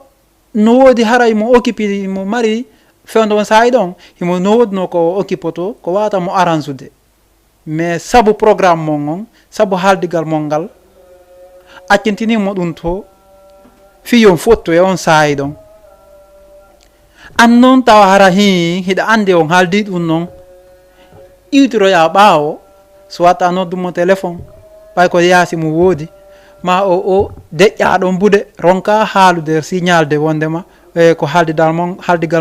no woodi hara imo occupé mo mari fewde on saayi ɗon imo no woodno ko occupoto ko wawata mo arrange mais sabu programme mon on sabu haaldigal mon ngal accintinimo ɗum to fiyon fotto e on saayi ɗon an noon tawa hara hiɗa andi on haaldi ɗum noon iwtiroya ɓaawo so watta noddumo téléphone ɓay ko yaasi mo woodi ma o deƴƴa ɗon bude ronka haalude signalde wondema ko haaldigal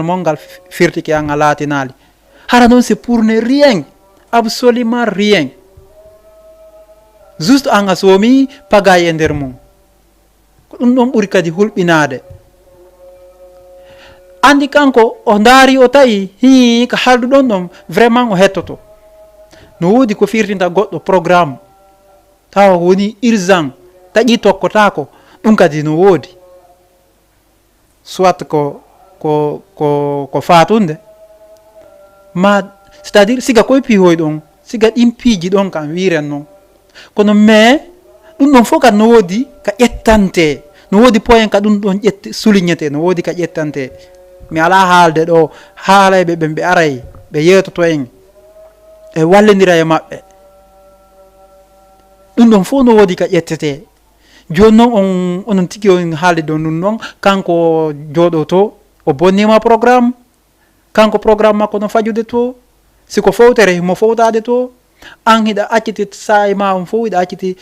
mon ngal firtiki an a laatinali hara noon c'est pour ne rien absolument rien juste an a soomi pagay e nder mum ko ɗum ɗon ɓuri kadi hulɓinade andi kanko o daari o tawi ko haalduɗon ɗon vraiment o hettoto no woodi ko firtinta goɗɗo programme tawa woni urgent taƴi tokkotako ɗum kadi no woodi soit ko fatunde ma c'est à dire siga koye piihoy ɗon siga ɗin piiji ɗon kam wiren noon kono mais ɗum ɗon fof kadi no woodi ka ƴettante no woodi point ka ɗum ɗon soulignete no woodi ka ƴettante mi ala haalde ɗo haalayɓe ɓe aray ɓe yewtoto en e wallidira e maɓɓe ɗum ɗon fof no woodi ka ƴettete joni noon onon tigi on haalde ɗo ɗum noon kanko jooɗo to o bonnima programme kanko programme makko no fajude to siko fowtere mo fowtade to an hiɗa acciti saayi ma on fof hiɗa acciti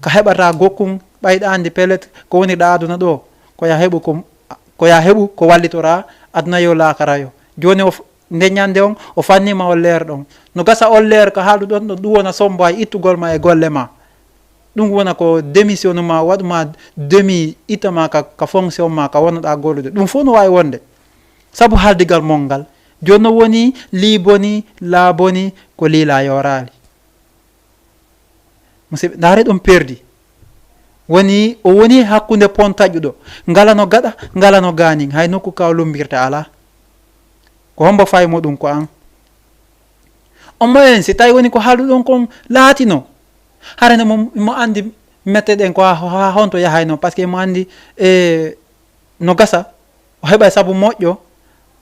ko heɓata gokkum ɓayɗa andi pellet ko woni ɗa aduna ɗo koya heɓu ko wallitora aduna yo lakara yo joni nde ñande on o fannima o leer ɗon no gasa on leer ko haalduɗon ɗo ɗum wona somboy ittugol ma e golle ma ɗum wona ko démission ma waɗuma demi ittama ka fonction ma ka wonnoɗa gollude ɗum fof no wawi wonde saabu haaldigal mon ngal joni no woni liiboni laaboni ko liila yorali musidɓe ndaare ɗum perdi o woni hakkude pon taƴuɗo ngala no gaɗa ngala no ganin hay nokku kaw lumbirta ala ko hombo faymo ɗum ko an on moyen si tawi woni ko haalduɗon kon laatino harane mo andi metteɗen ko ha honto yahayno par ce que mo andi no gasa o heɓa saabu moƴƴo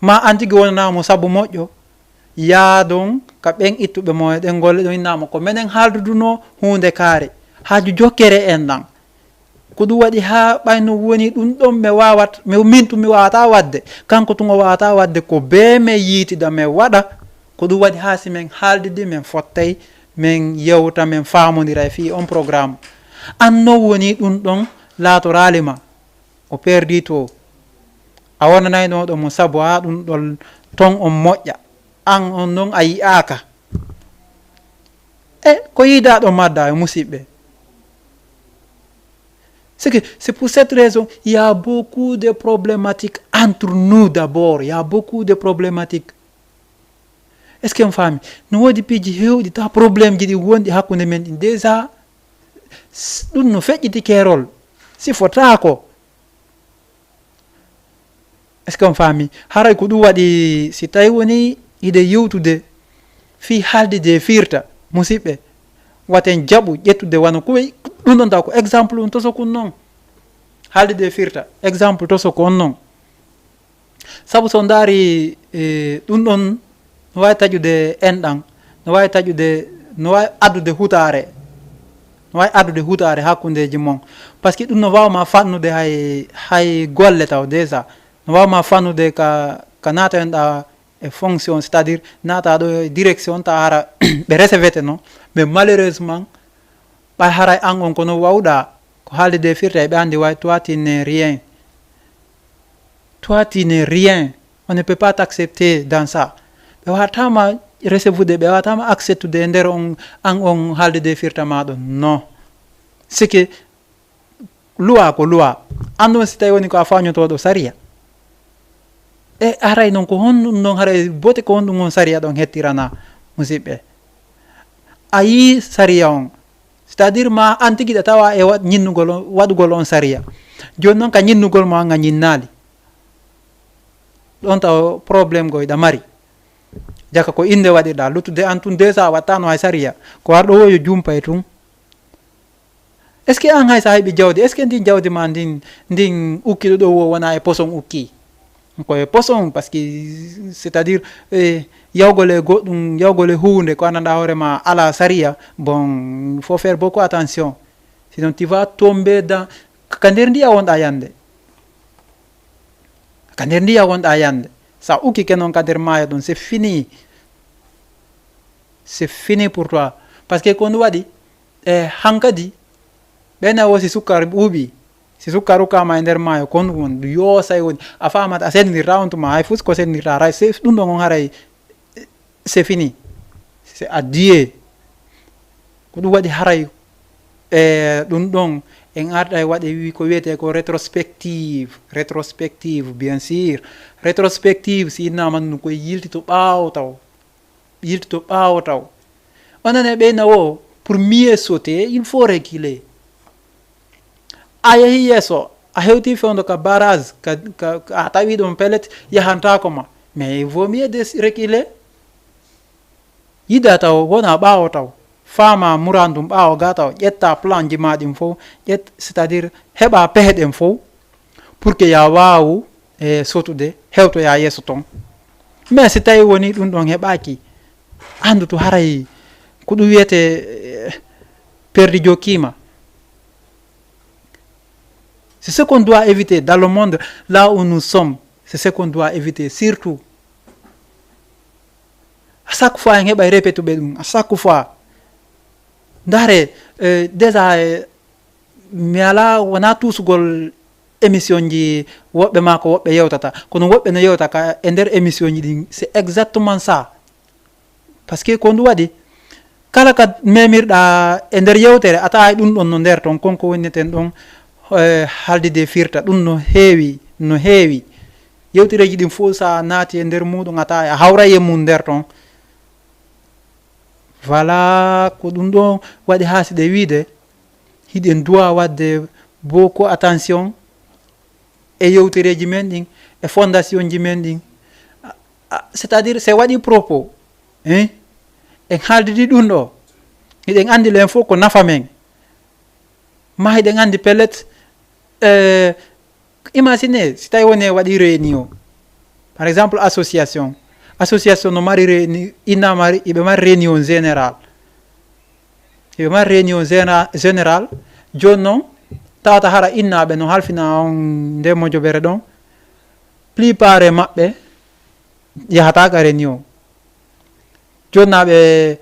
ma an tigui wonanamo saabu moƴƴo yaadon ka ɓen ittuɓe mo ɗen golle ɗon innama ko minen haalduduno hunde kaare haaju jokkere en ɗan ko ɗum waɗi ha ɓayno woni ɗum ɗon min tun mi wawata wadde kanko tun o wawata wadde ko be min yiitida min waɗa ko ɗum waɗi ha si min haaldidi min fottay min yewta min famodira e fi on programme an no woni ɗum ɗon laatoralima o perdi to a wonanayno ɗo mo saabu ha ɗum ɗon ton on moƴƴa an on noon a yiyaka ko yiidaɗo madda e musidɓe c'est pour cette raison il y a beaucoup de problématiques entre nous d'abord il y a beaucoup de problématiques est ce que on faami no woodi piiji hewɗi taw probléme ji ɗi wonɗi hakkude men ɗi déjà ɗum no feƴƴiti keerol si fotako est ce que on faami haray ko ɗum waɗi si tawi woni ide yewtude fi haalde firta musidɓe waten jaɓu ƴettude wano ko ɗum ɗon taw ko exemple ɗum toso kon noon haalde firta exemple toso ko on noon sabu so ndaari ɗum ɗon no wawi taƴude enɗan no wawi taƴude no wawi addude hutare no wawi addude hutare hakkudeji mon par ce que ɗum no wawma fannude hay golle taw déjà no wawma fannude ka nataenɗa e fonction c'est à dire nata ɗo e direction ta hara ɓe recevete non mais malheureusement ɓay haray an on kono wawɗa ko haalde firta e ɓe andi way toi tu n'es rien, toi tu n'es rien, on ne peut pas t'accepter dans ça. ɓe watama recevude ɓe watama acceptude e nder on haalde firta maɗon non c'est que loi ko loi andon si tawi woni ko a fañotoɗo saria e haray noon ko honɗum ɗon haray bote ko honɗum on saria ɗon hettirana musidɓe a yi saria on c'est à dire ma an tigui ɗa tawa e ñinnugol waɗugol on saria joni noon ka ñinnugol mo an a ñinnali ɗon taw probléme goyɗa mari jaka ko inde waɗirɗa luttude an tun déjà wattano hay saria ko arɗo wo yo jumpa e tun est ce que an hay sa heeɓi jawdi est ce que ndin jawdi ma ndin ukkiɗo ɗo wo wona e poson ukki koye poson par ce que c'est à dire yawgol e goɗɗum yawgol e hunde ko anndanɗa hoorema ala saria bon il faut faire beaucoup attention sinon tu vas tomber dans ka nder ndiya wonɗa yande ka nder ndiya wonɗa yande sa ukki ke noon ka nder maayo ɗum c'est fini pour toi par ce que ko ndu waɗi hankadi ɓena wo si sukkar ɓuuɓi si sukkar ukkama e nder maayo kon ɗum woni yoosay woni a famat a sennirta on tuma hay fus ko sennirta ray ɗum ɗon on haray c'est fini c'est adieu ko ɗum waɗi haray ɗum ɗon en arɗa e waɗe wi ko wiyete ko rétrospective bien sûr rétrospective si innama ɗum koye yiltito ɓaawo taw onan e ɓeyna o pour mieux sauter il faut reculer a yeehi yeeso a hewti fewdo ka barrage a tawi ɗum pellet yahantako ma mais il vaut mieux de reculer yida taw wona ɓaawo taw fama murandum ɓaawo ga taw ƴetta plan ji maɗin fof c'est à dire heɓa pehe ɗen fof pour que ya wawu e sotude hewtoya yeeso ton mais si tawi woni ɗum ɗon heɓaki andu to haray ko ɗum wiyete perdi jokkima. C'est ce qu'on doit éviter dans le monde là où nous sommes. C'est ce qu'on doit éviter surtout. À chaque fois, on répète à chaque fois. Ndare déjà mi ala wona tous gol émission ji woɓɓe ma ko woɓɓe yewtata kono woɓɓe no yewta ka e nder émission ji ɗin c'est exactement ça par ce que ko ndu waɗi kala ka memirɗa e nder yewtere a tawa ɗum ɗon no nder ton konko wonneten ɗon haalde firta ɗum no heewi yewtireji ɗin fof sa naati e nder muɗum a tawa a hawray e mum nder ton voilà ko ɗum ɗon waɗi haasiɗe wiide hiɗen duwa wadde beaucoup attention e yewtereji men ɗin e fondation ji men ɗin c'est à dire c'est waɗi propos en haaldidi ɗum ɗo hiɗen andi len fof ko nafa men ma hiɗen andi pellet imagine si tawi woni waɗi réunion par exemple association no mari réunion innamari iɓe mari réunion général joni noon tawata hara innaɓe no halfina on nde mojoɓere ɗon plupart e maɓɓe yahataka réunion jonnaɓe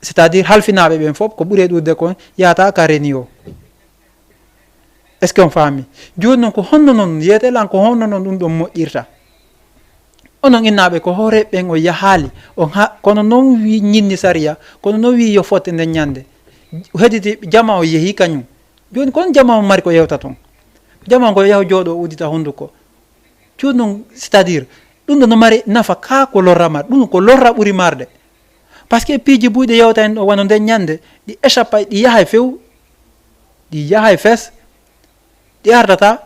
c'est à dire halfinaɓe ɓen fof ko ɓuuri ɗurde kon yahataka réunion est ce que on faami joni noon ko honno noon yeetelan ko honno noon ɗum ɗon moƴƴirta onon innaɓe ko horeɓeɓen o yahali kono noon wi ñinni saria kono noon wi yo fotte nden ñande hediti jama o yeehi kañum joni kono jama o mari ko yewta toon jama ko yaha jooɗo udita honduko joni noon c'est à dire ɗum ɗo no mari nafa ka ko lorrama ɗum ko lorra ɓuuri marde par ce que piiji buyɗe yewta en ɗo wano nden ñande ɗi échappa ɗi yaha e few ɗi yaha e fes ɗi ardata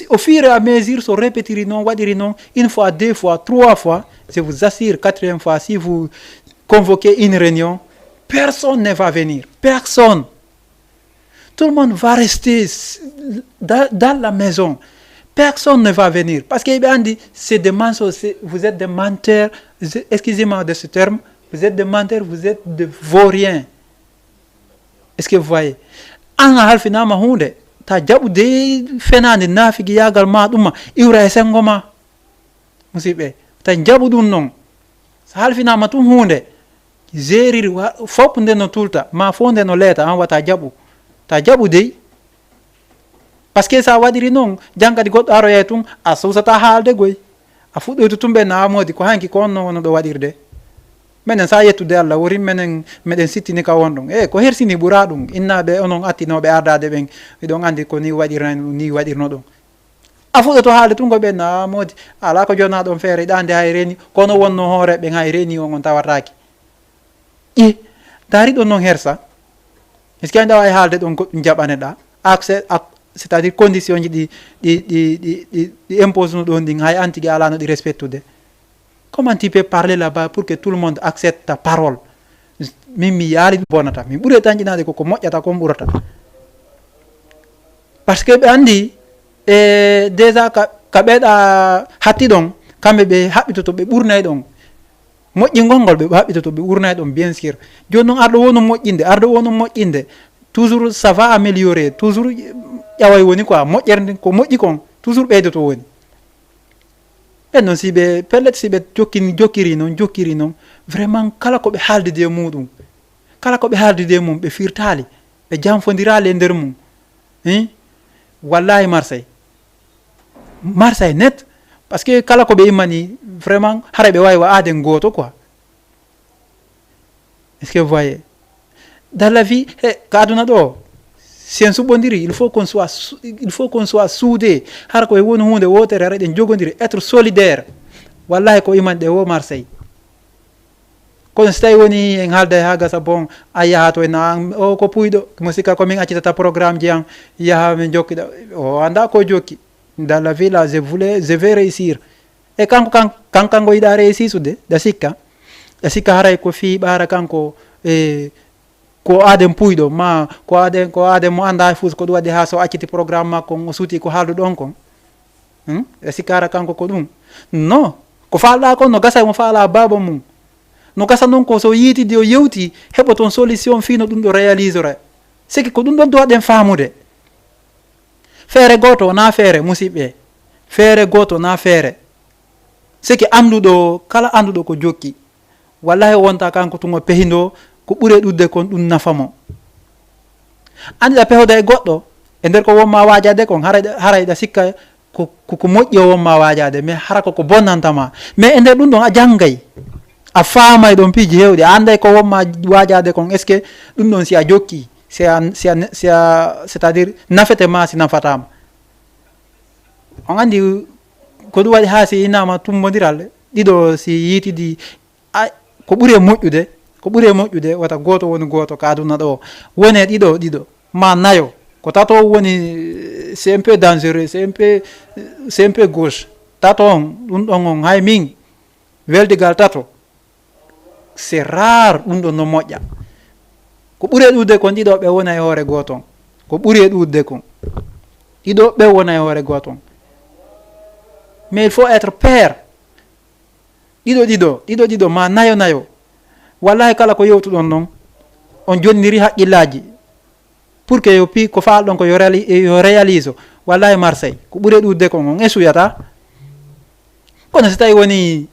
au fur et à mesure so répétiri non waɗiri non une fois, 2 fois, 3 fois, je vous assure, 4e fois, si vous convoquez une réunion, personne ne va venir, personne. Tout le monde va rester dans la maison. Personne ne va venir. Parce qu'il dit, c'est des mensonges, vous êtes des menteurs, excusez-moi de ce terme, vous êtes des menteurs, vous êtes des vauriens. Est-ce que vous voyez? Anga halfinama hunde, ta jaɓude fenande nafigi yagal ma ɗuma iwra e sengo ma musidɓe, ta jaɓu ɗum noon so halfinama tum hunde gériri fopp nde no tulta ma fo nde no leeta an wata jaɓu, ta jaɓu dey. par ce que sa waɗiri noon jankadi goɗɗo aroya tun a sowsata haalde goy, a fuɗɗoyto tumɓe namodi ko hanki ko onno wono ɗo waɗirde. minen sa yettude Allah wori minen meɗen sittini ka won ɗum ko hersini ɓura ɗum, innaɓe onon attinoɓe ardade ɓen miɗon andi ko ni waɗirani ni waɗirno ɗum. a fuɗɗoto haalde tun ko ɓen namodi ala ko jonnaɗon feere ɗande hay reni kono wonno hoore ɓen hay reni on tawataki i dari ɗon noon hersa est ce que anda wawi haalde ɗon goɗɗum jaɓaneɗa accès c'est à dire condition ji ɗi impose no ɗon ɗin hay antigui ala no ɗi respectude. Comment tu peux parler là-bas pour que tout le monde accepte ta parole? Min mi yaali bonata min ɓuuri tañƴinade koko moƴƴata kon ɓurata par ce que ɓe andi déjà ka ɓeeɗa hatti ɗon kamɓe ɓe haɓɓitoto ɓe ɓurnay ɗon moƴƴingol ngol ɓe haɓɓitoto ɓe ɓurnay ɗon bien sûr. joni noon arɗo wono moƴƴinde toujours ça va améliorer, toujours ƴawoy woni quoi moƴƴerde ko moƴƴi kon toujours ɓeydoto woni. ɓen noon si ɓe pellet si ɓe jokkiri noon vraiment kala ko ɓe haaldide muɗum kala ko ɓe haaldide mum ɓe firtali ɓe janfodirali e nder mum wallahi Marseille net par ce que kala ko ɓe immani vraiment hara ɓe wawi wa aden goto quoi. est ce que vous voyez dans la vie ko aduna ɗo sen suɓɓodiri il faut qu'on soit soudé hara koye woni hunde wotere ara ɗen jogodiri être solidaire. wallahi ko iman ɗe wo Marseille kono so tawi woni en haalda ha gasa bon a yaha to na o ko puyɗo mo sikka komin accitata programme ji an yaha min jokkiɗa o anda ko jokki dans la vie là je vais réussir e kanko yiɗa réussisude ɗa sikka haray ko fi ɓaara kanko ko aden puyɗo ma ko aden mo anda fus ko ɗum waɗi ha so acciti programme makko o suuti ko haaldu ɗon kon e sikkara kanko ko ɗum non ko falɗa kon no gasa mo faala baba mum no gasa noon ko so yiitidi o yewti heɓo toon solution fino ɗum ɗo réalisera siki ko ɗum ɗon duwaɗen famude. feere goto wona feere musidɓe, feere goto na feere siki anduɗo kala anduɗo ko jokki wallahi wonta kanko tun o pehindo ko ɓuure ɗudde kon ɗum nafamo. andiɗa pehoda e goɗɗo e nder ko wonma wajade kon harayɗa sikka ko moƴƴi o wonma wajade mais hara koko bonnantama mais e nder ɗum ɗon a janggay a faamay ɗon piiji hewɗi a anday ko wonma wajade kon est ce que ɗum ɗon si a jokki c'est à dire nafete ma si nafatama. on andi ko ɗum waɗi ha si innama tummodiral ɗiɗo si yiitidi ko ɓuuri e moƴƴude wata goto woni goto ka aduna ɗo wone ɗiɗo ma nayo ko tato woni c'est un peu dangereux, c'est un peu gauche tato on ɗum ɗon on hay min weldigal tato c'est rare ɗum ɗon no moƴƴa. ko ɓuuri e ɗudde kon ɗiɗo ɓe wona e hoore goton ko ɓuuri e ɗudde kon ɗiɗo ɓe wona e hoore goton mais il faut être pair. ɗiɗo ma nayo wallahi kala ko yewtuɗon noon on jonniri haqqillaji pour que yo pi ko falɗon ko yo réalise wallahi Marseille ko ɓuuri ɗudde kon on esuyata. kono so tawi woni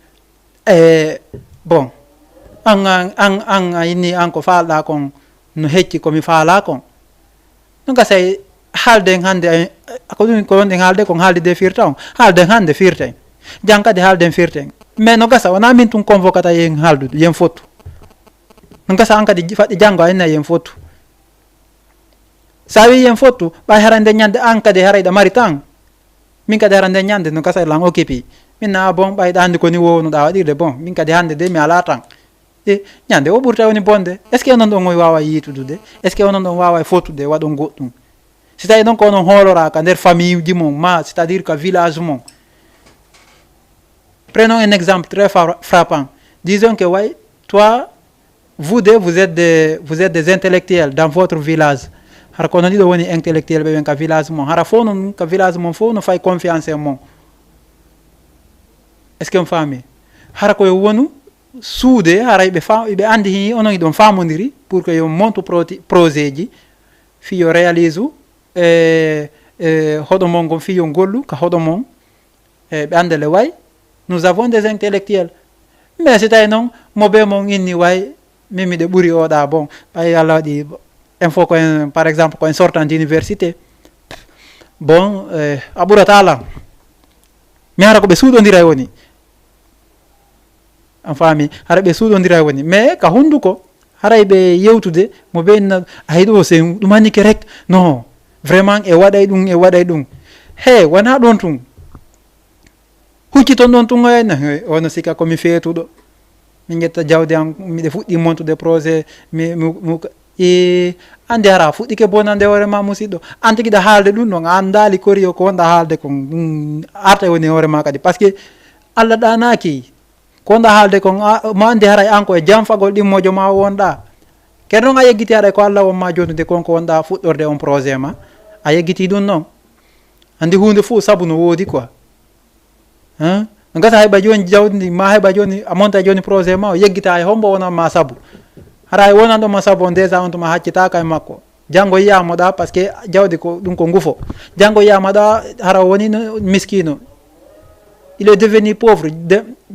bon an a inni an ko falɗa kon no hecci komi faala kon no gasay haalden hande ko ɗum ko wonɗen haalde kon haaldide firta on haalden hande firten jan kadi haalden firten mais no gasa wona min tun convocata yen haaldude yen fottu no gasa an kadi faɗɗi janggo a inna yen fottu sa wi yen fottu ɓay hara nde ñande an kadi harayɗa mari tan min kadi hara nde ñande no gasa lan occupé min na bon ɓayɗa andi koni wownoɗa waɗirde bon min kadi hande de mi ala tan e ñande o ɓurta woni bonde est ce que onon ɗon o wawa yiitudude est ce que onon ɗon wawa fottude waɗon goɗɗum si tawi noon ko onon hooloraka nder famille ji mon ma c'est à dire que village mon. Prenons un exemple très frappant. Disons que ouais, toi, vous deux, vous êtes des intellectuels dans votre village. Har kono ni do woni intellectuel be ka village mon. Hara fo non ka village mon fo no fay confiance en mon. Est-ce que on famille? Hara ko wonu suude hara be andi hi onon idon famondiri pour que yo monte projet ji fi yo réalise hodo mon gon fi yo gollu ka hodo mon be andele way. Nous avons des intellectuels. Mais c'est non, mo be mon inni way mimi de buri oda bon. Ay Allah di info ko par exemple ko sortant d'université. Bon, aburata ala. Mi hara ko be suudondira woni. En famille, hara be suudondira woni. Mais ka hunduko hara be yewtude mo be na aydo se dumani ke rek. Non, vraiment e waday dum. He, wana don tum. Hucciton ɗon tungoyenne ono sika komi feetuɗo min ƴetta jawdi an miɗe fuɗɗi montude projet andi hara fuɗɗike bonande hoorema musidɗo an tigiɗa haalde ɗum ɗon an daali kori o ko wonɗa haalde kon ɗum arta woni hoorema kadi par ce que allah ɗanaki ko wonɗa haalde kon mo andi haray an ko e jamfagol ɗimmojo ma wonɗa kadi noon a yeggiti aɗa ko allah wonma jotude konko wonɗa fuɗɗorde on projet ma a yeggiti ɗum noon andi hunde fuu saabu no woodi quoi ngata heɓa joni jawdi ma heɓa joni a monta joni projet ma o yeggita e hombo wonan ma saabu hara wonan ɗo ma saabu on déjà on tuma haccitaka e makko janggo yiyamaɗa par ce que jawdi ko ɗum ko ngufo janggo yiyamaɗa hara woni miskino il est devenu pauvre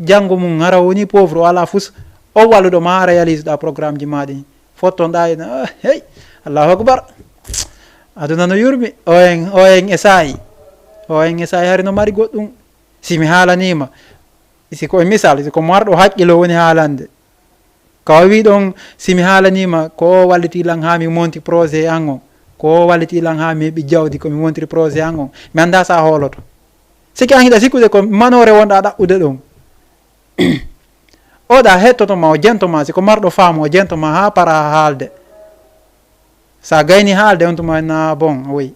janggo mum hara woni pauvre o ala fus o walluɗo ma réalise ɗa programme ji maɗi fottonɗa ena hey allahu akbar aduna no yurmi o en esayi hari no mari goɗɗum si mi haalanima si ko misal si ko marɗo haqqilo woni haalande ka wi ɗon si mi haalanima ko wallitilan ha mi monti projet an on ko wallitilan ha mi heɓi jawdi komi montiri projet an on mi anda sa hooloto siki an hiɗa sikkude ko manore wonɗa ɗaɓɓude ɗon oɗa hettotoma o jentoma si ko marɗo faamu o jentoma ha para haalde sa gayni haalde on tuma na bon oui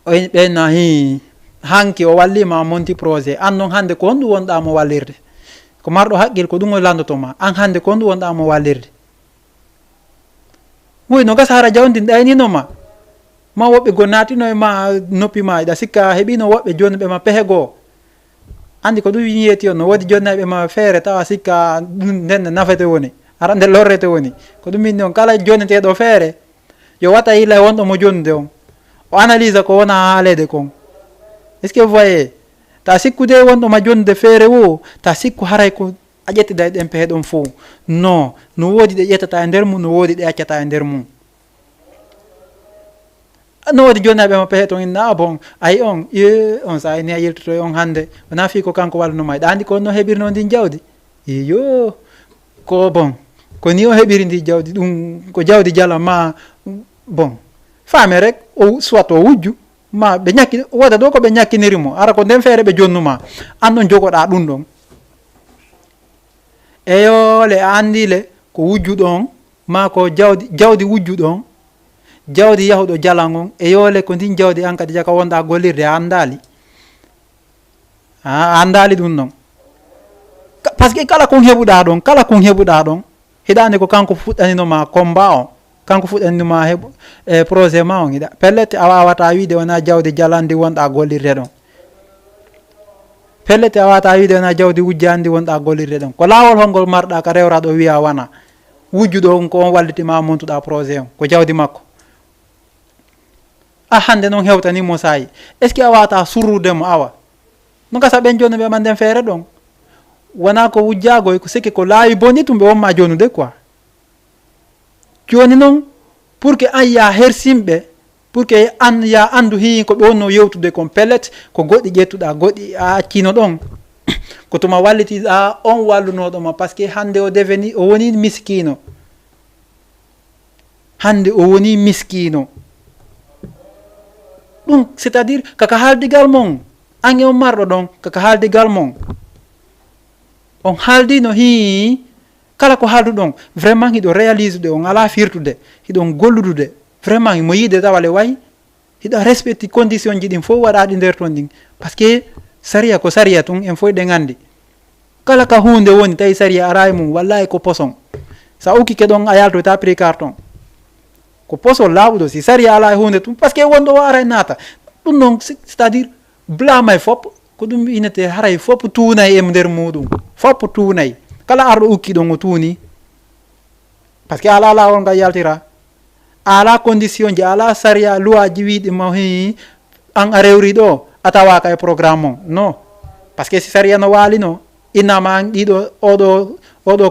ɓenna hi hanki o wallima monti projet an noon hande ko honɗum wonɗamo wallirde ko marɗo haqqil ko ɗum o landotoma an hande ko honɗum wonɗamo wallirde wuy no gasa hara jawdi ɗayninoma ma woɓɓe go natino e ma noppi ma ɗa sikka heeɓino woɓɓe joni ɓe ma pehe goo andi ko ɗum yiyeti on no woodi joni ɓe ma feere tawa sikka ndenne nafete woni ara nde lorrete woni ko ɗum minni on kala joneteɗo feere yo watta hila e wonɗo mo jonude on o analyse ko wona haalede kon. Est-ce que vous voyez ta sikkude wonɗo ma jonde feere wo ta sikku haray ko a ƴettida e ɗen pehe ɗon fof non no woodi ɗe ƴettata e nder mum no woodi ɗe accata e nder mum no woodi joni ɓe ma pehe ton inna bon ayi on sa ni a yiltoto e on hande wona fi ko kanko wallanoma ɗa andi ko no heɓirno ndin jawdi iyo ko bon ko ni o heɓiri ndi jawdi ɗum ko jawdi jala ma bon faame rek o soit o wujju ma ɓe ñakki woda ɗo ko ɓe ñakkinirimo ara ko nden feere ɓe jonnuma an ɗon jogoɗa ɗum ɗon eyole a andile ko wujjuɗon ma ko jawdi wujjuɗon jawdi yahuɗo jalan on eyole ko ndin jawdi an kadi jaka wonɗa gollirde a andali a andali ɗum ɗon par ce que kala kon heɓuɗa ɗon hiɗande ko kanko fuɗɗaninoma combat o kanko fuɗɗaninoma heɓu e projet ma on hiɗa pellete a wawata wiide wona jawdi jalandi wonɗa gollirde ɗon pellete a wawata wiide wona jawdi wujjandi wonɗa gollirde ɗon ko laawol holngol marɗa ka rewraɗo wiya wana wujjuɗo on ko on wallitima montuɗa projet on ko jawdi makko a hande noon hewtanimo sayi est ce que a wawata surrudemo awa no gasa ɓen joni ɓe ma nden feere ɗon wona ko wujjagoy ko sikki ko laawi boni tum ɓe wonma jonude quoi joni noon pour que an ya hersimɓe pour que an ya andu hi ko ɓe wonno yewtude kon pellet ko goɗɗi ƴettuɗa goɗɗi a accino ɗon ko tuma wallitiɗa on wallunoɗoma par ce que hande o deveni o woni miskino hande o woni miskino ɗum c'est à dire kaka haaldigal mon an e on marɗo ɗon kaka haaldigal mon on haaldino hi kala ko haalduɗon vraiment hiɗo réalise de on ala firtude hiɗon golludude vraiment mo yiide tawale way hiɗa respecti condition ji ɗin fof waɗaɗi nder toon ɗin par ce que saria ko saria tun en fof ɗen anndi kala ka hunde woni tawi saria arayi mum wallahi ko poson sa ukkike ɗon a yaltoyta prix carton ko poson laaɓuɗo si saria ala e hunde tun par ce que wonɗo o ara e naata ɗum noon c' est à dire blama e fopp ko ɗum inete haray fopp tuunayi e nder muɗum fopp tuunayi kala arɗo ukki ɗon o tuuni par ce que ala lawol ngal yaltira ala condition ji ala saria loi ji wiɗi ma hi an a rewri ɗo a tawaka e programme on non par ce que si saria no waalino innama an ɗiɗo oɗo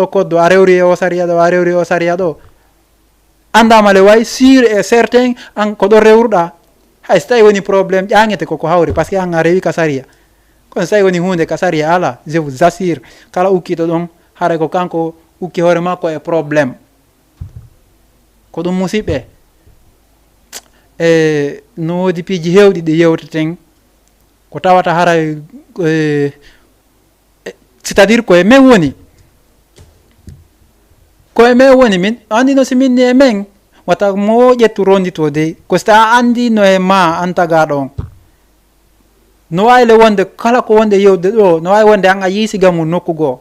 koddo a rewri e o saria ɗo a rewri e o saria ɗo andama le way sûr et certain an ko ɗo rewruɗa hay so tawi woni probléme ƴaŋete koko hawri par ce que an a rewi ka saria kono so tawi woni hunde ka saria ala je vous assure kala ukkiɗo ɗon haray ko kanko ukki hoore makko e probléme ko ɗum musidɓe e no woodi piiji hewɗi ɗi yewteten ko tawata haray c'est à dire koye men woni min andino si minni e men wata mo ƴettu rondito de ko so ta andino e ma an tagaɗo on no wawi le wonde kala ko wonde yewde ɗo no wawi wonde an a yiisiga mum nokku goo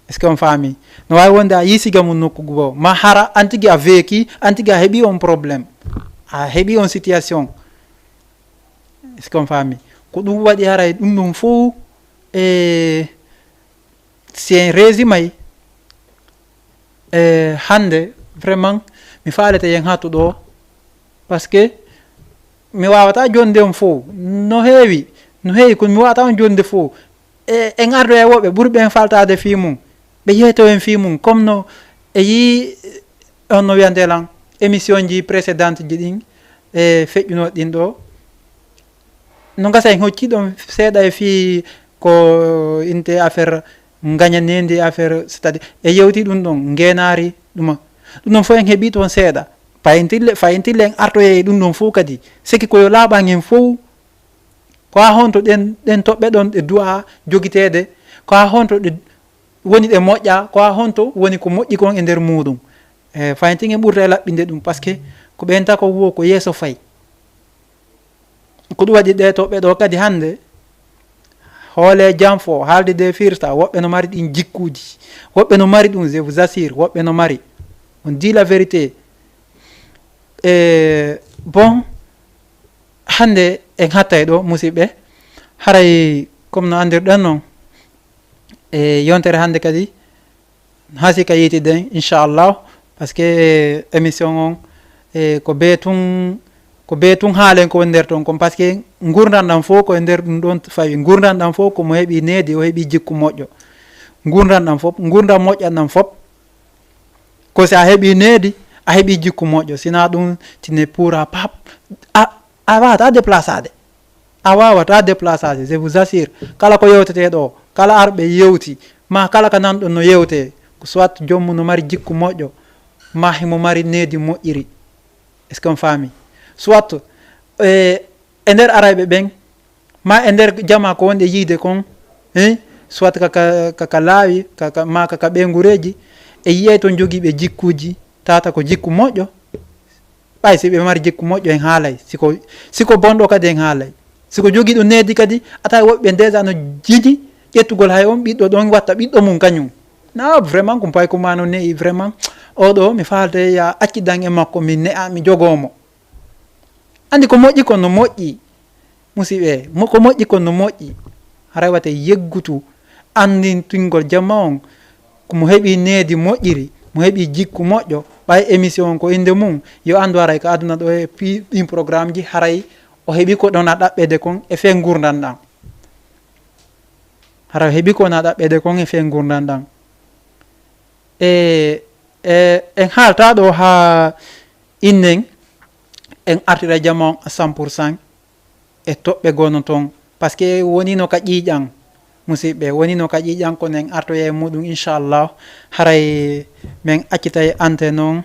est ce que on faami no wawi wonde a yiisiga mum nokku goo ma hara an tigui a veeki an tigui a heeɓi on probléme a heeɓi on situation est ce que on faami ko ɗum waɗi haray ɗum ɗum fo si en résumay hande vraiment mi faalete yen hattu ɗo par ce que mi wawata jonde on fo no heewi kono mi wawata on jonde fo en ardo e woɓɓe ɓuuri ɓen faltade fi mum ɓe yeeto en fi mum comme no e yi on no wiyantelan émission ji précédente ji ɗin e feƴƴunoɗe ɗin ɗo no gasa en hocciɗon seeɗa e fi ko inte affaire gañanedi affaire c'est à dire e yewti ɗum ɗon ngenari ɗum ɗon fof en heeɓi toon seeɗa fayintille en artoye ɗum ɗon fof kadi siki koyo laaɓan en fof ko ha honto ɗen toɓɓe ɗon ɗe duwa joguitede ko ha honto ɗe woni ɗe moƴƴa ko ha honto woni ko moƴƴi kon e nder muɗum fayintin en ɓurta e laɓɓinde ɗum par ce que ko ɓen ta ko wo ko yeeso fayi ko ɗum waɗi ɗe toɓɓe ɗo kadi hande hoole jam fo haalde de firta woɓɓe no mari ɗin jikkuji woɓɓe no mari ɗum je vous assure woɓɓe no mari on dit la vérité bon hande en hattay ɗo musidɓe haray comme no andirɗen noon e yontere hande kadi hasika yitiden inchallah par ce que émission on ko be tun haalen ko woni nder toon kom par ce que gurdam ɗam fof koye nder ɗum ɗon fawi gurdam ɗam fof komo heeɓi needi o heeɓi jikku moƴƴo gurdam ɗam fof gurdam moƴƴan ɗam fof ko si a heeɓi needi a heeɓi jikku moƴƴo sina ɗum tine pourra pas a wawata déplaçade a wawata déplaçade je vous assure kala ko yewtete ɗo kala arɓe yewti ma kala ka nanɗon no yewte soit joomum no mari jikku moƴƴo ma himo mari needi moƴƴiri est ce que on faami soit e nder arayɓe ɓen ma e nder jama ko wonɗe yiide kon soit kaka laawi kaka ɓengureji e yiyay toon jogiiɓe jikkuji tata ko jikku moƴƴo ɓay si ɓe mari jikku moƴƴo en haalay siko bonɗo kadi en haalay siko jogiiɗo needi kadi ata woɓɓe déjà no jiɗi ƴettugol hay on ɓiɗɗo ɗon watta ɓiɗɗo mum kañum na vraiment ko pay ko ma no ne'i vraiment oɗo mi faalde ya accidan e makko mi ne'a mi jogomo andi ko moƴƴi kon no moƴƴi musidɓe ko moƴƴi kon no moƴƴi haray wate yeggutu andintingol jamma on komo heeɓi needi moƴƴiri mo heeɓi jikku moƴƴo ɓay émission on ko inde mum yo andu haray ko aduna ɗo e ɗin programme ji haray o heeɓi ko ɗon a ɗaɓɓede kon e fe gurdan ɗan haray o heeɓi ko na ɗaɓɓede kon e fe gurdan ɗan en haalta ɗo ha innen en artira jamma on à 100% e toɓɓe gono toon par ce que woni no ka ƴiiƴan musidɓe woni no ka ƴiiƴan kono en artoya e muɗum inchallah haray min accita e antenne on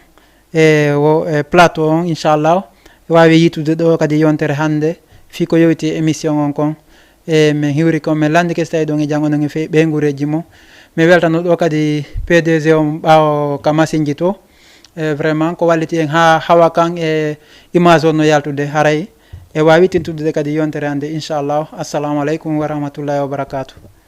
e plateau on inchallah wawi yitude ɗo kadi yontere hande fi ko yewti émission on kon e min hiwri kon min landike so tawi ɗon e jang onon e fewi ɓeygureji mo mi weltano ɗo kadi PDG on ɓawo ka machine ji to vraiment ko walliti en ha hawa kan e image on no yaltude haray e wawi tintude kadi yontere hande inchallah. Assalamu aleykum wa rahmatullahi wa barakatuh.